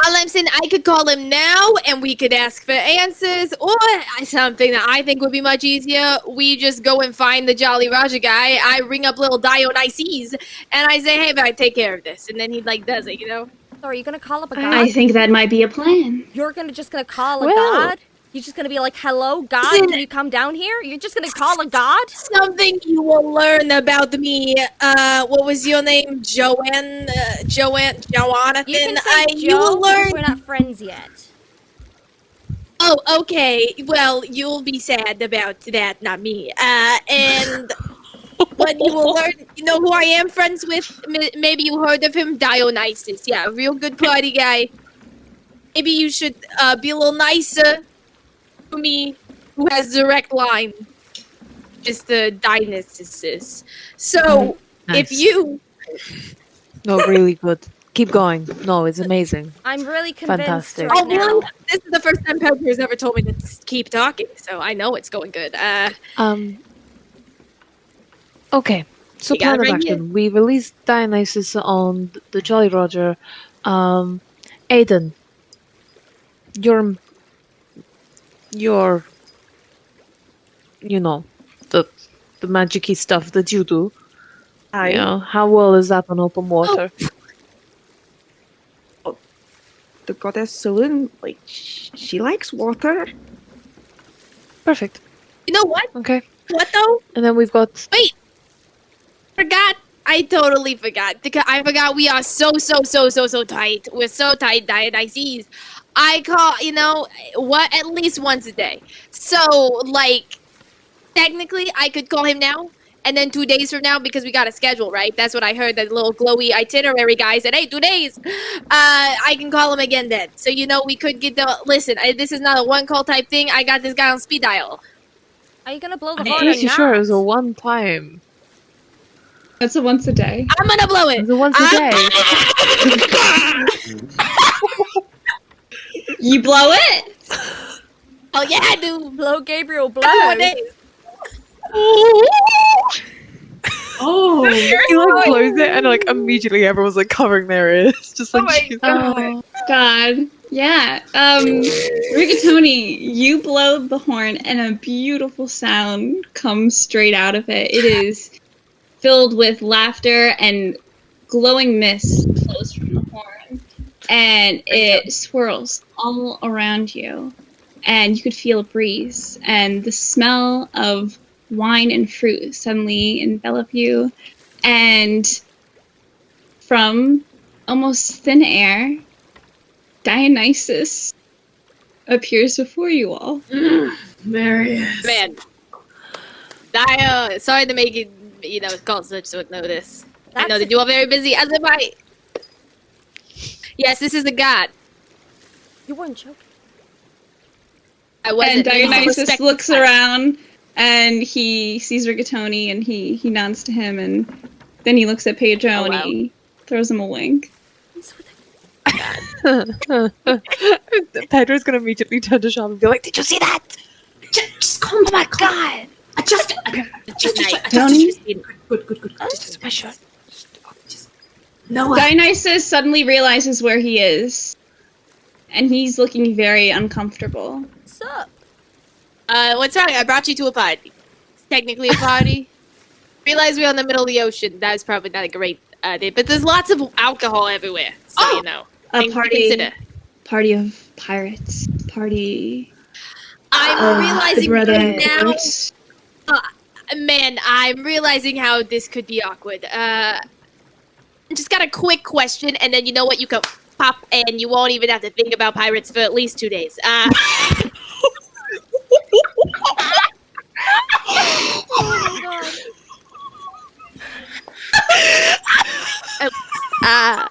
All I'm saying, I could call him now, and we could ask for answers, or something that I think would be much easier. We just go and find the Jolly Roger guy. I ring up little Dionysus, and I say, "Hey, man, take care of this," and then he does it, So are you gonna call up a god? I think that might be a plan. You're just gonna call a god? You're just gonna be like, "Hello, God, can you come down here?" You're just gonna call a god? Something you will learn about me. What was your name? Johanna? Jonathan? You can say you Joe will learn. because we're not friends yet. Oh, okay. Well, you'll be sad about that, not me. And what you will learn, you know who I am friends with? Maybe you heard of him, Dionysus. Yeah, a real good party guy. Maybe you should be a little nicer to me, who has direct line. Just the Dionysus. So, Nice. if you... No, really good. Keep going. No, it's amazing. I'm really convinced Fantastic. right Oh, really? now. This is the first time Pedro has ever told me to keep talking, so I know it's going good. Okay. So You got plan it of right action. We release Dionysus on the Jolly Roger. Aiden, your you know, the magic-y stuff that you do. You know, how well is that on open water? The goddess Sulin, like, she likes water. Perfect. You know what? Okay. What though? And then we've got... Wait! Forgot. I totally forgot. I forgot we are so tight. We're so tight, Dionysus. I call, at least once a day. So, like, technically, I could call him now, and then 2 days from now, because we got a schedule, right? That's what I heard, that little glowy itinerary guy said, hey, 2 days. I can call him again then. So, we could get listen, this is not a one-call type thing. I got this guy on speed dial. Are you gonna blow the I'm horn or pretty not? sure it was a one-time. That's a once a day. I'm gonna blow it. It was a once a day. You blow it? Oh, yeah, I do. Blow Gabriel, blow. Every 4 days. Oh, He like blows it and like immediately everyone's like covering their ears. Just like Oh, God. Yeah. Rigatoni, you blow the horn and a beautiful sound comes straight out of it. It is filled with laughter and glowing mist flows from the horn. And it swirls all around you. And you could feel a breeze. And the smell of wine and fruit suddenly envelop you. And from almost thin air, Dionysus appears before you all. there he is. Man. Sorry to make it, call such short notice. I know that you are very busy, as am I. Yes, this is the god. You weren't joking. I wasn't. And Dionysus looks around and he sees Rigatoni and he nods to him and then he looks at Pedro and he throws him a wink. Pedro's gonna immediately turn to Sharpe and be like, "Did you see that? Just calm down. Oh my god! Just good. Just my shirt." No. Dionysus suddenly realizes where he is, and he's looking very uncomfortable. What's up? What's wrong? I brought you to a party. It's technically a party. Realize we're in the middle of the ocean. That's probably not a great idea, but there's lots of alcohol everywhere, so you know. A party of pirates. Party. I'm realizing now. Brothers. Man, I'm realizing how this could be awkward. Just got a quick question, and then you know what? You can pop, and you won't even have to think about pirates for at least 2 days. Oh my god.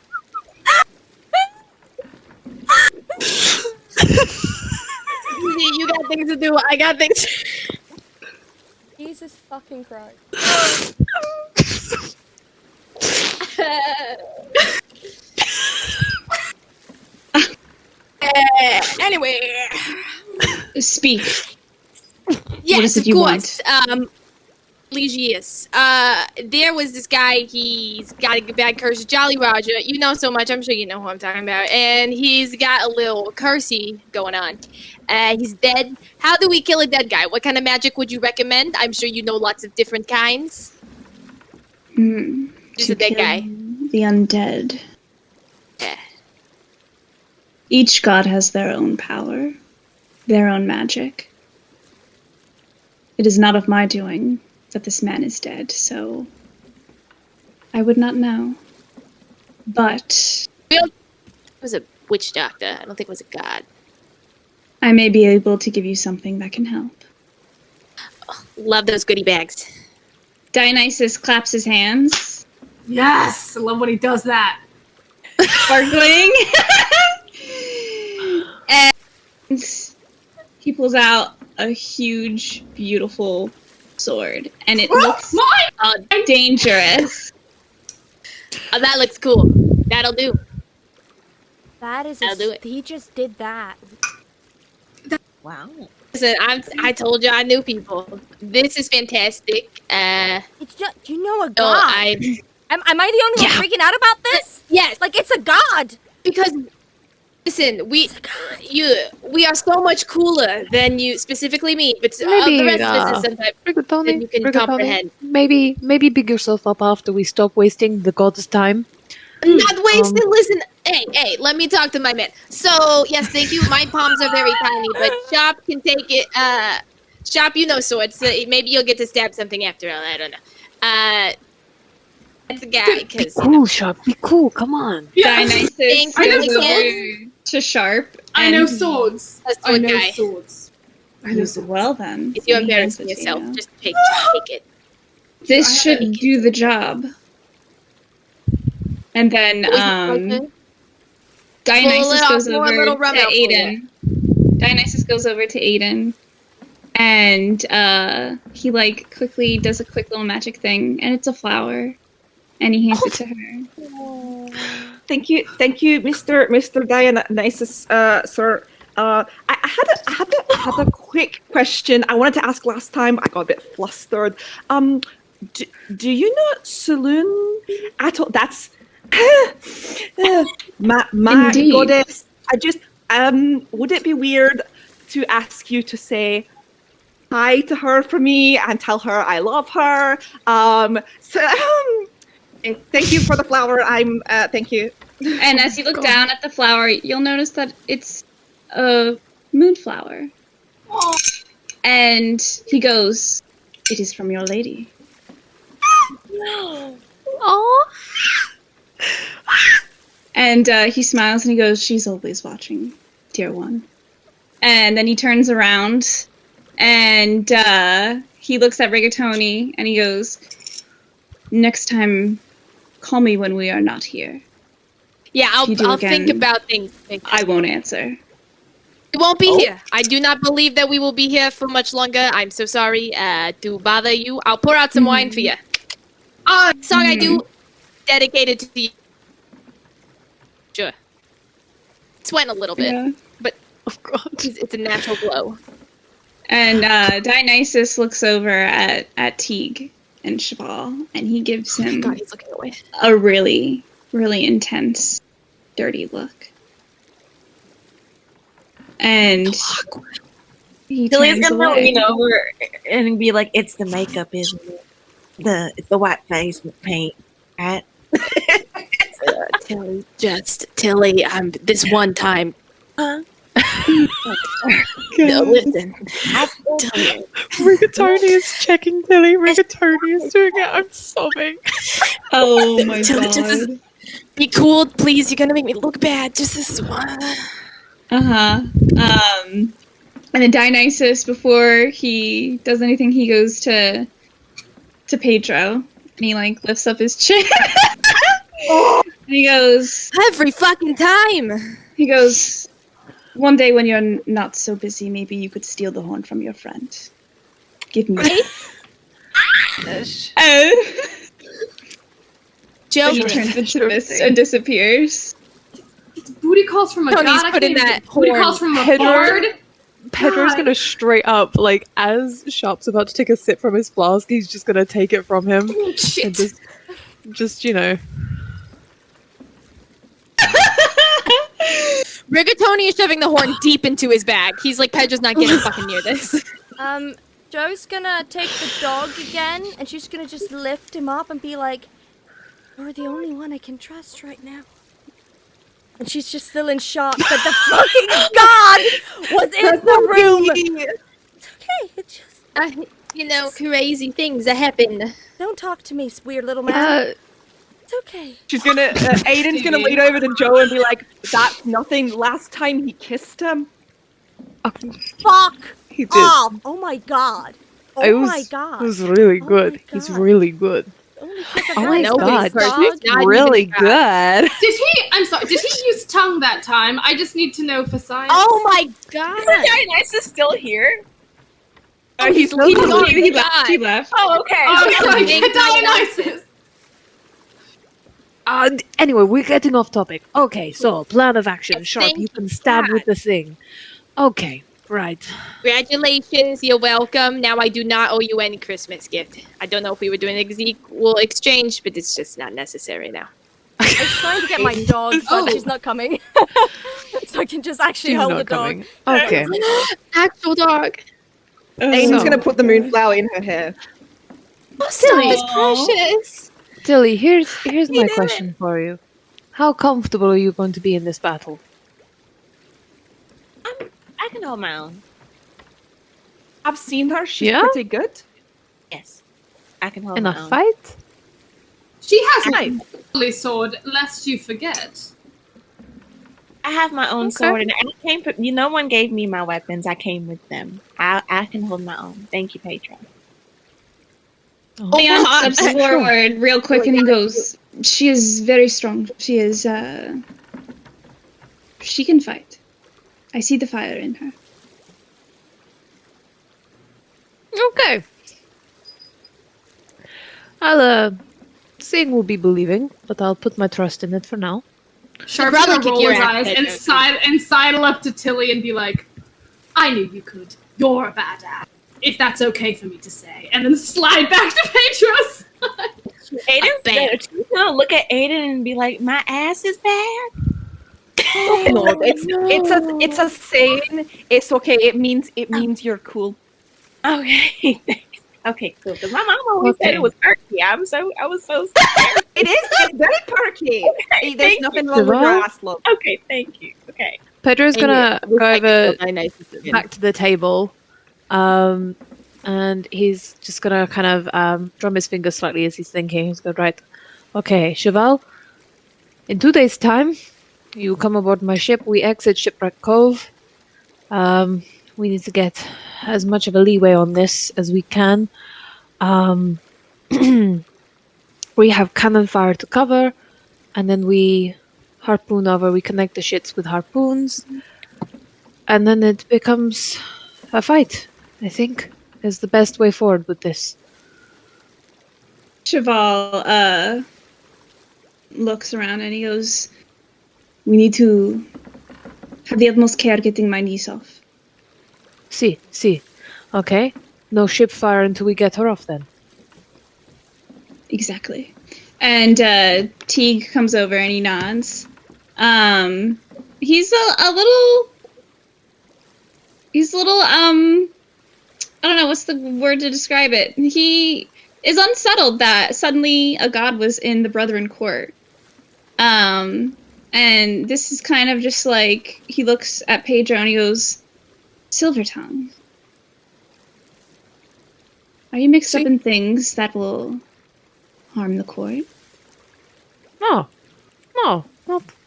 You got things to do. I got things. Jesus fucking Christ. Anyway. Speak. Yes, what is it of you course. want? Legius. There was this guy, he's got a bad curse, Jolly Roger. You know so much, I'm sure you know who I'm talking about. And he's got a little cursey going on. He's dead. How do we kill a dead guy? What kind of magic would you recommend? I'm sure you know lots of different kinds. Just a dead guy. The undead. Yeah. Each god has their own power, their own magic. It is not of my doing that this man is dead, so I would not know. But It was a witch doctor. I don't think it was a god. I may be able to give you something that can help. Oh, love those goodie bags. Dionysus claps his hands. Yes! I love when he does that. Sparkling. And he pulls out a huge, beautiful sword. And it looks dangerous. Oh, that looks cool. That'll do. That is I'll do it. He just did that. Wow. Listen, I told you I knew people. This is fantastic. It's just, you know a god. No, Am I the only one freaking out about this? Yes. Like, it's a god. Because, listen, we are so much cooler than you, specifically me, but Maybe, the rest of this is sometimes that you can comprehend. Maybe big yourself up after we stop wasting the god's time. Not wasted. Listen, hey, let me talk to my man. So, yes, thank you. My palms are very tiny, but Sharpe can take it. Sharpe, you know swords. So maybe you'll get to stab something after all. I don't know. That's the guy. Be cool, Sharpe. Be cool. Come on. Dionysus I know goes over to Sharpe. I know swords. I know swords. Well then. If you he embarrass hands it to yourself, you. just take it. This should do the job. And then Dionysus goes over to Aiden. Dionysus goes over to Aiden. And he quickly does a quick little magic thing, and it's a flower. And he hands it to her. Thank you, Mr. Dionysus, sir. I had a quick question I wanted to ask last time. I got a bit flustered. Do you know Saloon at all? That's my Indeed. goddess. I just would it be weird to ask you to say hi to her for me and tell her I love her? Thank you for the flower. Thank you. And as you look down at the flower, you'll notice that it's a moonflower. And he goes, "It is from your lady." Aww. And he smiles and he goes, "She's always watching, dear one." And then he turns around and he looks at Rigatoni and he goes, "Next time, call me when we are not here." Yeah, I'll think about things. I won't answer. We won't be here. I do not believe that we will be here for much longer. I'm so sorry to bother you. I'll pour out some wine for you. Song I do dedicated to you. Sure. Sweating a little bit, but of course, it's a natural glow. And Dionysus looks over at Teague and Shabal, and he gives him He's looking away. a really, really intense, dirty look. And he Tilly's turns gonna away. lean over and be like, "It's the makeup, isn't it? It's the white face paint, right?" Tilly, this one time. Huh? No, listen. Rigatoni is checking Tilly. Rigatoni is doing it. I'm sobbing. Oh my Tilly, god. just be cool, please. You're gonna make me look bad. Just this one. And then Dionysus, before he does anything, he goes to Pedro, and he lifts up his chin. And he goes, Every fucking time. he goes, "One day when you're not so busy, maybe you could steal the horn from your friend. Give me Joe he turns into mist and disappears. It's booty calls from a Tony's god. putting that booty horn. calls from a Pedro. bard. Pedro's God. gonna straight up, like, as Sharpe's about to take a sip from his flask, he's just gonna take it from him Oh, and shit. just, you know. Rigatoni is shoving the horn deep into his bag. He's like, Pedro's not getting fucking near this. Joe's gonna take the dog again, and she's gonna just lift him up and be like, "You're the only one I can trust right now." And she's just still in shock that the fucking god was in the room. It's okay. It's just crazy things that happen. don't talk to me, weird little man. It's okay. She's gonna, Aiden's gonna lean over to Joe and be like, "That's nothing. Last time he kissed him." Fuck He did. off! Oh my god! Oh my god! It was really Oh good. my He's God. really good. Only kiss I've Oh had my is god, this dog. she's Not really even good. Did he? I'm sorry. Did he use tongue that time? I just need to know for science. Oh my god! Dionysus still here? He's He gone. left. He left. Oh, okay. I was like, Thank Dionysus. Anyway, we're getting off topic. Okay, so plan of action. Sharpe, Thank you can stab God. with the thing. Okay, right. Congratulations, you're welcome. Now I do not owe you any Christmas gift. I don't know if we were doing an equal exchange, but it's just not necessary now. I was trying to get my dog, but she's not coming. So I can just actually She's hold not the dog. coming. Okay. Actual dog. Aiden's So- gonna put the moonflower in her hair. Oh, stop, it's Aw. precious. Tilly, here's my question for you. How comfortable are you going to be in this battle? I can hold my own. I've seen her. She's Yeah? pretty good. Yes. I can hold In my a own. fight? She has Right. my holy sword, lest you forget. I have my own Okay. sword, and I came. No one gave me my weapons. I came with them. I can hold my own. Thank you, Pedro. Leon steps forward real quick and he goes, "She is very strong. She is, she can fight. I see the fire in her." Okay. Seeing will be believing, but I'll put my trust in it for now. Sharpe's probably gonna kick roll your his ass, eyes and sidle up to Tilly and be like, "I knew you could. You're a badass. If that's okay for me to say." And then slide back to Pedro's. Aiden's bam. better. She's gonna look at Aiden and be like, "My ass is bad." No, it's a saying. It's okay. It means you're cool. Okay, thanks. Okay, cool. Because my mom always said Okay. it was perky. I was so scared. It is. It's very perky. There's thank nothing wrong with your ass, love. Okay, thank you. Okay. Pedro's gonna go over Back. back to the table, and he's just gonna kind of drum his fingers slightly as he's thinking. He's going, right, okay, Cheval, in 2 days' time, you come aboard my ship. We exit Shipwreck Cove. We need to get as much of a leeway on this as we can. We have cannon fire to cover, and then we harpoon over. We connect the shits with harpoons, and then it becomes a fight. I think is the best way forward with this. Cheval looks around and he goes, "We need to have the utmost care getting my niece off." See. Okay. No ship fire until we get her off then. Exactly. And Teague comes over and he nods. He's a little I don't know what's the word to describe it. He is unsettled that suddenly a god was in the Brethren court. And this is kind of just like he looks at Pedro and he goes, "Silver Tongue, are you mixed up in things that will harm the court?" No,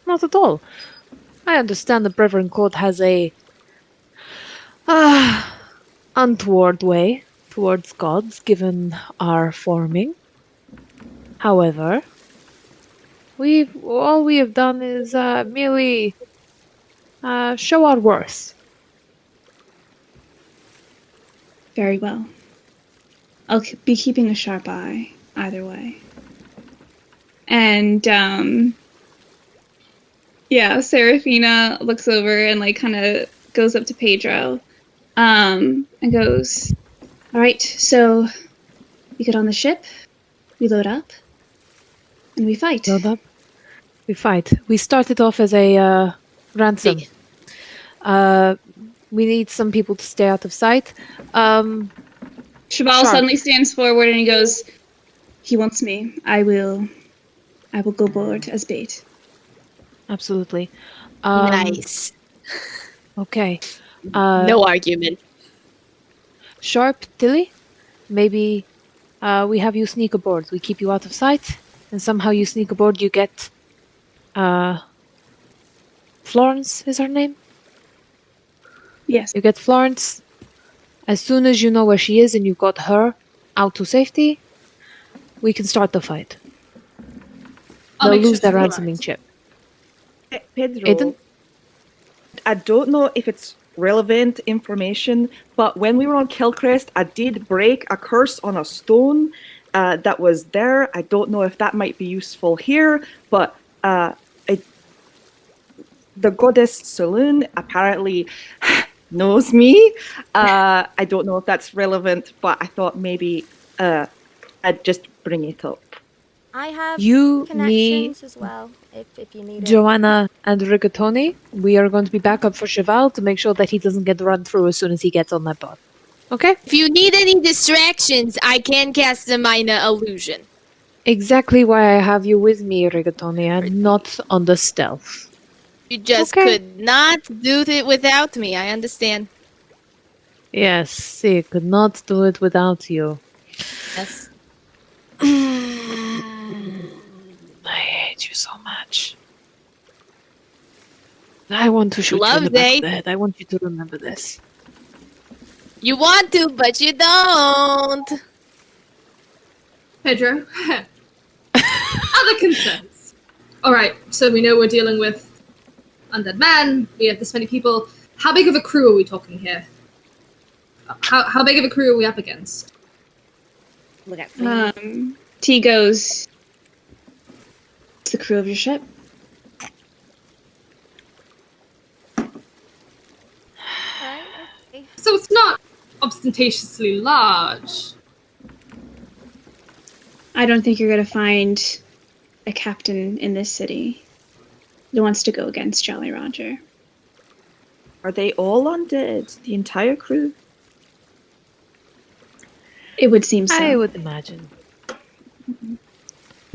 not at all. I understand the Brethren Court has a untoward way towards gods, given our forming. However, all we have done is merely show our worth. Very well. I'll be keeping a sharp eye either way. And Serafina looks over and like kind of goes up to Pedro and goes, all right, so we get on the ship, we load up, and we fight. Load up. We fight. We started off as a ransom. We need some people to stay out of sight. Cheval Sharpe. suddenly stands forward and he goes, he wants me. I will go board as bait. Absolutely. Nice. Okay. No argument. Sharpe, Tilly, maybe we have you sneak aboard. We keep you out of sight, and somehow you sneak aboard. You get Florence is her name? Yes. You get Florence. As soon as you know where she is and you got her out to safety, we can start the fight. I'll They'll make sure lose their she's ransoming alright. chip. Pedro, Aiden? I don't know if it's relevant information, but when we were on Kilcrest, I did break a curse on a stone that was there. I don't know if that might be useful here, but the goddess Saloon apparently knows me. I don't know if that's relevant, but I thought maybe I'd just bring it up. I have You, connections me, as well, if you need it. Johanna, and Rigatoni, we are going to be back up for Cheval to make sure that he doesn't get run through as soon as he gets on that boat. Okay? If you need any distractions, I can cast a minor illusion. Exactly why I have you with me, Rigatoni, and not on the stealth. You just Okay. could not do it without me. I understand. Yes, he could not do it without you. Yes. I hate you so much. I want to shoot you in Love the back of day. the head. I want you to remember this. You want to, but you don't. Pedro. Other concerns. Alright, so we know we're dealing with undead man, we have this many people. How big of a crew are we talking here? How big of a crew are we up against? Look at me. T goes, it's the crew of your ship. Right, okay. So it's not ostentatiously large. I don't think you're going to find a captain in this city that wants to go against Jolly Roger. Are they all undead? The entire crew? It would seem so. I would imagine.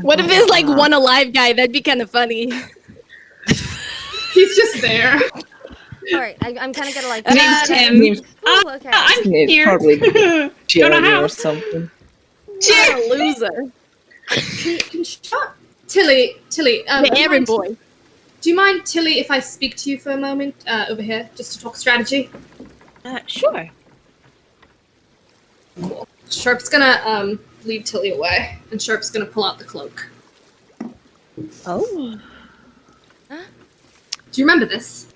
What if there's like one alive guy? That'd be kind of funny. He's just there. Alright, I'm kind of gonna like... Name's Tim. Ooh, okay. I'm It's here. probably Jeremy how. or something. You're a loser. Tilly, Aaron boy. do you mind, Tilly, if I speak to you for a moment over here, just to talk strategy? Sure. Cool. Sharpe's gonna lead Tilly away, and Sharpe's gonna pull out the cloak. Oh, Do you remember this?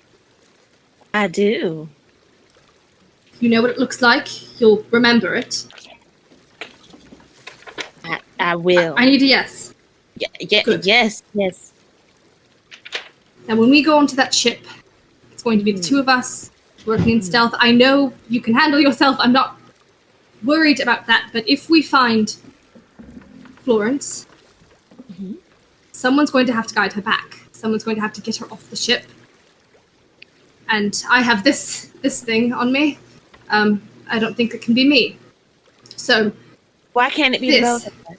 I do. You know what it looks like. You'll remember it. I will. I need a yes. Good. Yes. Now, when we go onto that ship, it's going to be the two of us working in stealth. I know you can handle yourself. I'm not worried about that. But if we find Florence, someone's going to have to guide her back. Someone's going to have to get her off the ship. And I have this thing on me. I don't think it can be me. So Why can't it be This. both of us?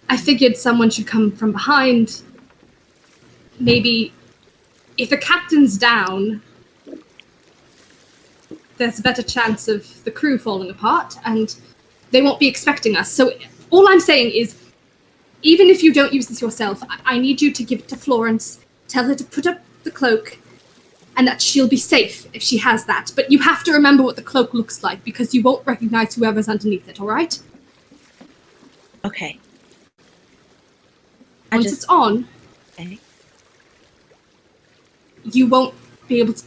I figured someone should come from behind. Maybe if the captain's down, there's a better chance of the crew falling apart, and they won't be expecting us. So all I'm saying is, even if you don't use this yourself, I need you to give it to Florence, tell her to put up the cloak, and that she'll be safe if she has that. But you have to remember what the cloak looks like, because you won't recognize whoever's underneath it, alright? Okay. Once it's on, Okay. you won't be able to...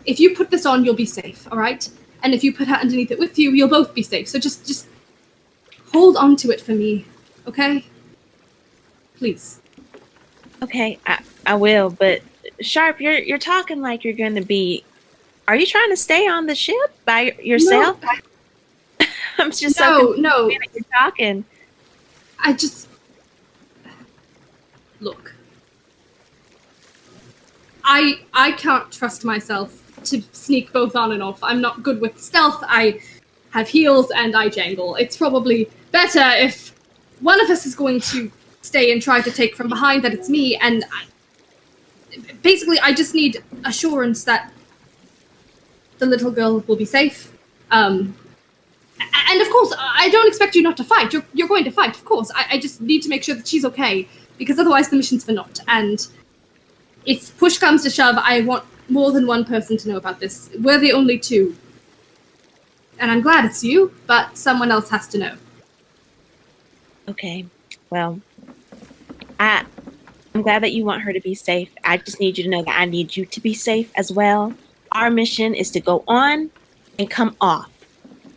If you put this on, you'll be safe, alright? And if you put her underneath it with you, you'll both be safe. So just hold on to it for me, okay? Please. Okay, I will, but Sharpe, you're talking like you're going to be. Are you trying to stay on the ship by yourself? No. I'm just No, so no. confused that you're talking. I just look. I can't trust myself to sneak both on and off. I'm not good with stealth. I have heels and I jangle. It's probably better if one of us is going to stay and try to take from behind that it's me. And basically, I just need assurance that the little girl will be safe. And of course, I don't expect you not to fight. You're going to fight, of course. I just need to make sure that she's okay, because otherwise the mission's for naught. And if push comes to shove, I want more than one person to know about this. We're the only two. And I'm glad it's you, but someone else has to know. Okay, well, I'm glad that you want her to be safe. I just need you to know that I need you to be safe as well. Our mission is to go on and come off,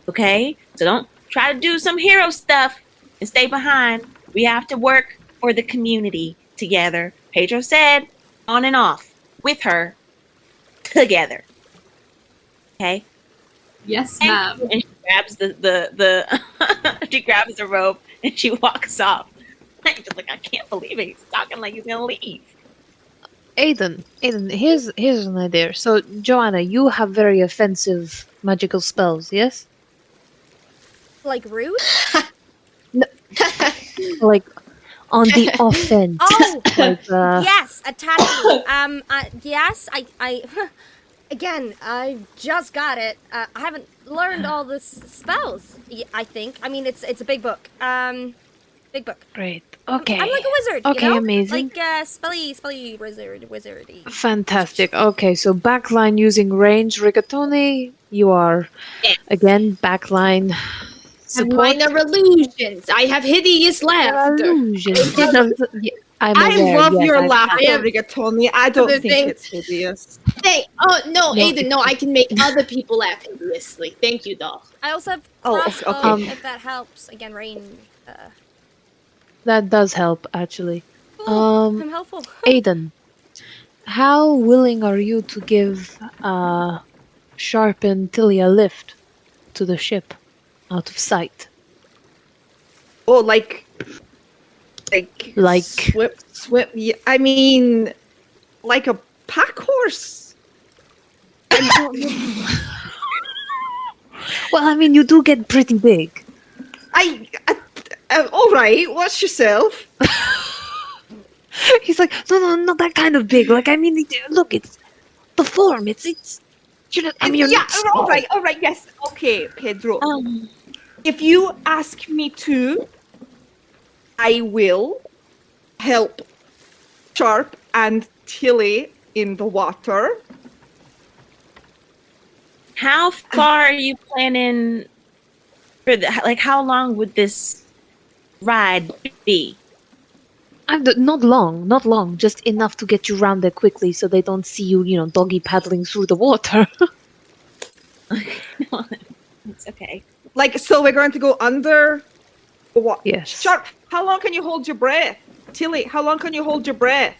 okay? So don't try to do some hero stuff and stay behind. We have to work for the community together. Pedro said on and off with her together. Okay? Yes, ma'am. And she grabs the she grabs the rope and she walks off. I'm just like, I can't believe it. He's talking like he's gonna leave. Aiden, here's an idea. So, Johanna, you have very offensive magical spells, yes? Like rude? Like on the offense. Oh, Like, yes, attacking. Yes, I again, I just got it. I haven't learned all the spells. I think. I mean, it's a big book. Big book. Great. Okay. I'm like a wizard. Okay, you know? amazing. Like spelly wizardy. Fantastic. Okay, so backline using range Rigatoni. You are again backline And support. minor illusions. I have hideous laughter. Illusion. I love your laughter, am- Rigatoni. I don't Other think things. it's hideous. No, Aiden, no, I can make other people laugh hideously. Thank you, doll. I also have Oh, crossbow, okay. if that helps. Again, rain. That does help, actually. I'm helpful. Aiden, how willing are you to give Sharpe and Tilly a lift to the ship out of sight? Oh, like Like- swim. Yeah, I mean, like a pack horse. Well, I mean, you do get pretty big. All right. Watch yourself. He's like, no, not that kind of big. Like, I mean, look, it's the form. It's. You know, I mean, you're not small. All right. Yes. Okay, Pedro. If you ask me to, I will help Sharpe and Tilly in the water. How far are you planning for how long would this ride be? Not long. Just enough to get you round there quickly, so they don't see you, doggy paddling through the water. It's okay. So we're going to go under the water. Yes. Sharpe, how long can you hold your breath? Tilly, how long can you hold your breath?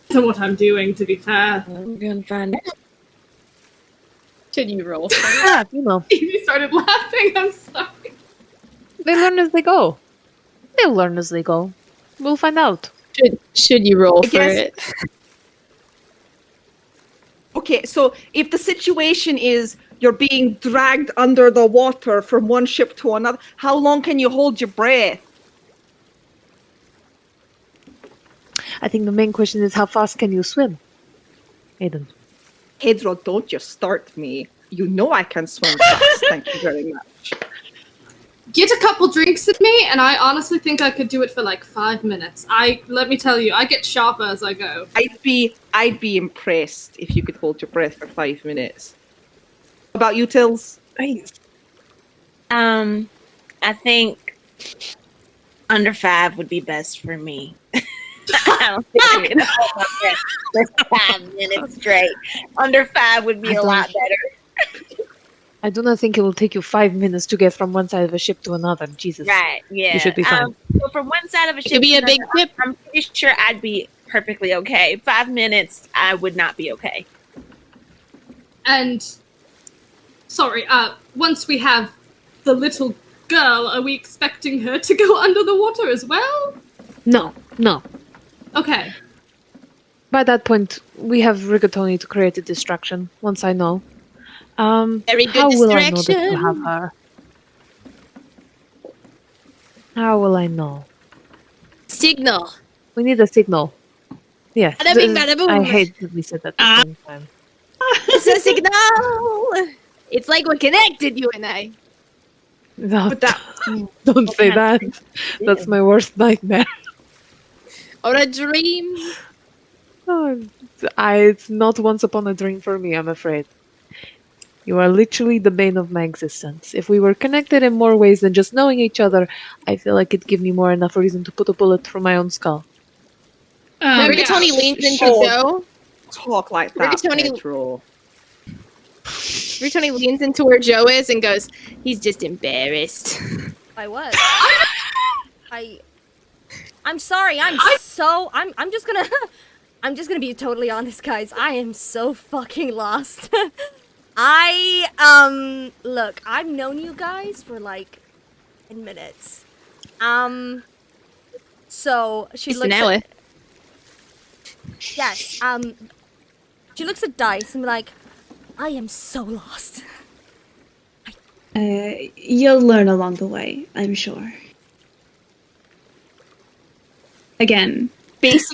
To what I'm doing, to be fair. We're gonna find out. Should you roll? Yeah, Stevie started laughing. I'm sorry. they learn as they go. They'll learn as they go. We'll find out. Should you roll for guess- it? Okay, so if the situation is you're being dragged under the water from one ship to another, how long can you hold your breath? I think the main question is how fast can you swim? Aiden. Pedro, don't you start me. You know I can swim fast. Thank you very much. Get a couple drinks at me, and I honestly think I could do it for like 5 minutes. Let me tell you, I get sharper as I go. I'd be impressed if you could hold your breath for 5 minutes. How about you, Tills? I think under 5 would be best for me. I don't think I can hold my breath for 5 minutes straight. Under 5 would be a lot better. I do not think it will take you 5 minutes to get from one side of a ship to another. Jesus. Right, yeah. You should be fine. So from one side of a It ship could be to a big another, ship. I'm pretty sure I'd be perfectly okay. 5 minutes, I would not be okay. And sorry, once we have the little girl, are we expecting her to go under the water as well? No. Okay. By that point, we have Rigatoni to create a distraction, once I know. Very good how will I know that you distraction. have her? How will I know? Signal. We need a signal. Yes. Bada bing, bada boom. I hate that we said that at the same time. It's a signal. It's like we're connected, you and I. No, But that don't say that. That's my worst nightmare. Or a dream. Oh, it's not once upon a dream for me, I'm afraid. You are literally the bane of my existence. If we were connected in more ways than just knowing each other, I feel like it'd give me more enough reason to put a bullet through my own skull. Rigatoni leans into Joe. talk like that, Rigatoni- Pedro. Rigatoni leans into where Joe is and goes, he's just embarrassed. By what? I'm sorry. I'm just gonna I'm just gonna be totally honest, guys. I am so fucking lost. Look, I've known you guys for like 10 minutes. So she Just looks an hour. at, yes, she looks at Dice and be like, I am so lost. You'll learn along the way, I'm sure. Again,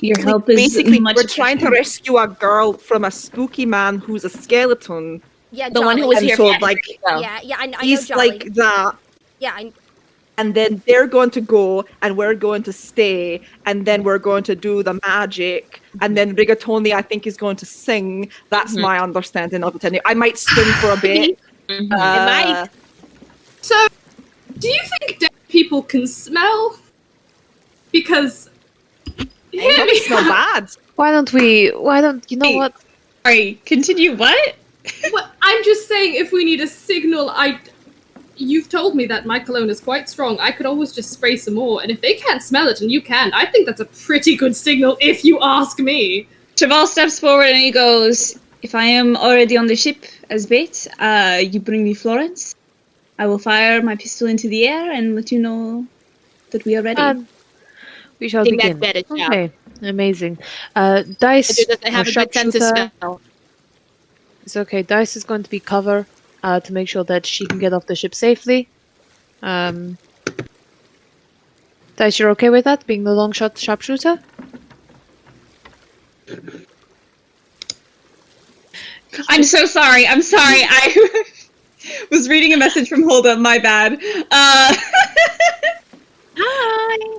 your help is Basically, much we're trying to rescue a girl from a spooky man who's a skeleton. Yeah, The one who Jolly. was And here so, for like, Yeah, I know he's Jolly. like that. Yeah, And then they're going to go, and we're going to stay, and then we're going to do the magic, and then Rigatoni, I think, is going to sing. That's my understanding of it. I might swim for a bit. It might. So, do you think dead people can smell? Because hear It me smell out. bad. You know what? Sorry, continue what? Well, I'm just saying, if we need a signal, you've told me that my cologne is quite strong. I could always just spray some more, and if they can't smell it and you can, I think that's a pretty good signal if you ask me. Cheval steps forward and he goes, if I am already on the ship as bait, you bring me Florence. I will fire my pistol into the air and let you know that we are ready. We shall I think begin. that's better, Shop. Okay, amazing. Dice, Pedro doesn't have our a good sense of sharpshooter. smell. It's okay. Dice is going to be cover to make sure that she can get off the ship safely. Dice, you're okay with that, being the long shot sharpshooter? I'm so sorry. I was reading a message from Hulda. My bad. Hi.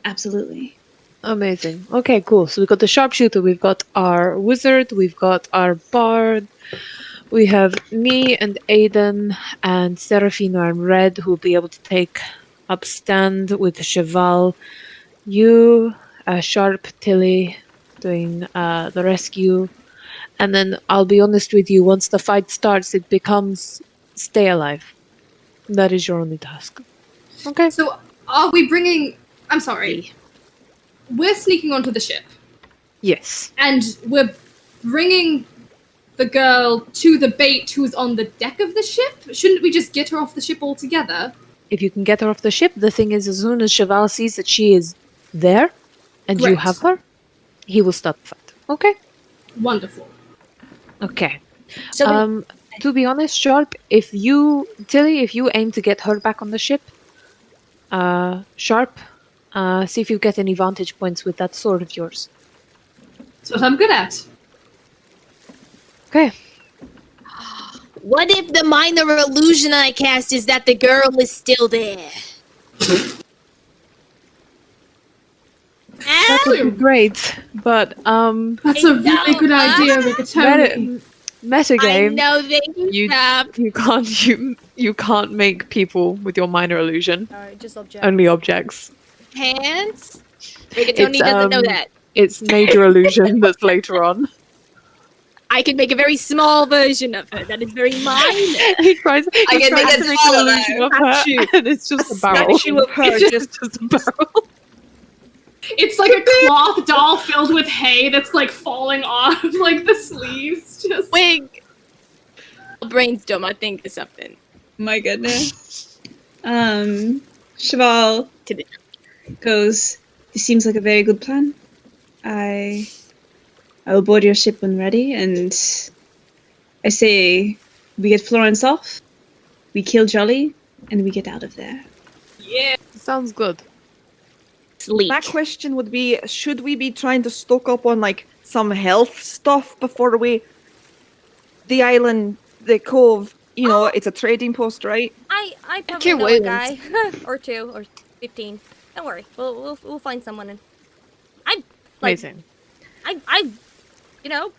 Absolutely. Amazing. Okay, cool. So we've got the sharpshooter, we've got our wizard, we've got our bard, we have me and Aiden and Serafino and Red who will be able to take up stand with the Cheval. You, Sharpe, Tilly, doing the rescue. And then I'll be honest with you, once the fight starts, it becomes stay alive. That is your only task. Okay. So, are we bringing... I'm sorry. We're sneaking onto the ship, Yes. and we're bringing the girl to the bait who's on the deck of the ship? Shouldn't we just get her off the ship altogether? If you can get her off the ship, the thing is, as soon as Cheval sees that she is there, and you Great. have her, he will start the fight. Okay? Wonderful. Okay. So To be honest, Sharpe, Tilly, if you aim to get her back on the ship, Sharpe, see if you get any vantage points with that sword of yours. That's what I'm good at. Okay. what if the minor illusion I cast is that the girl is still there? That would be great, but That's a really good idea, Rigatoni. I metagame. know, thank you, Shop. You can't make people with your minor illusion. Alright, just objects. Only objects. Hands? Rigatoni doesn't know that. It's major illusion that's later on. I can make a very small version of her that is very minor. He tries I can make to it make an smaller, illusion though. of her, Statue. and it's just a barrel. Statue of her, It's just Just a barrel. It's like a cloth doll filled with hay that's like falling off like the sleeves. Just Wig. I'll brainstorm, I think, of something. My goodness. Cheval goes, this seems like a very good plan. I will board your ship when ready, and I say we get Florence off, we kill Jolly, and we get out of there. yeah. Sounds good. Sleek. My question would be, should we be trying to stock up on like some health stuff before the island, the cove, you know, it's a trading post, right? I Cure probably know a wounds. guy or 2 or 15. Don't worry, we'll find someone. And I like Amazing. I've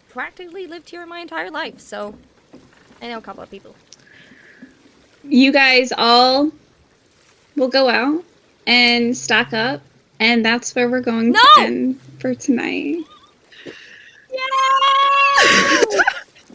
practically lived here my entire life, so I know a couple of people. You guys all will go out and stock up, and that's where we're going to end for tonight.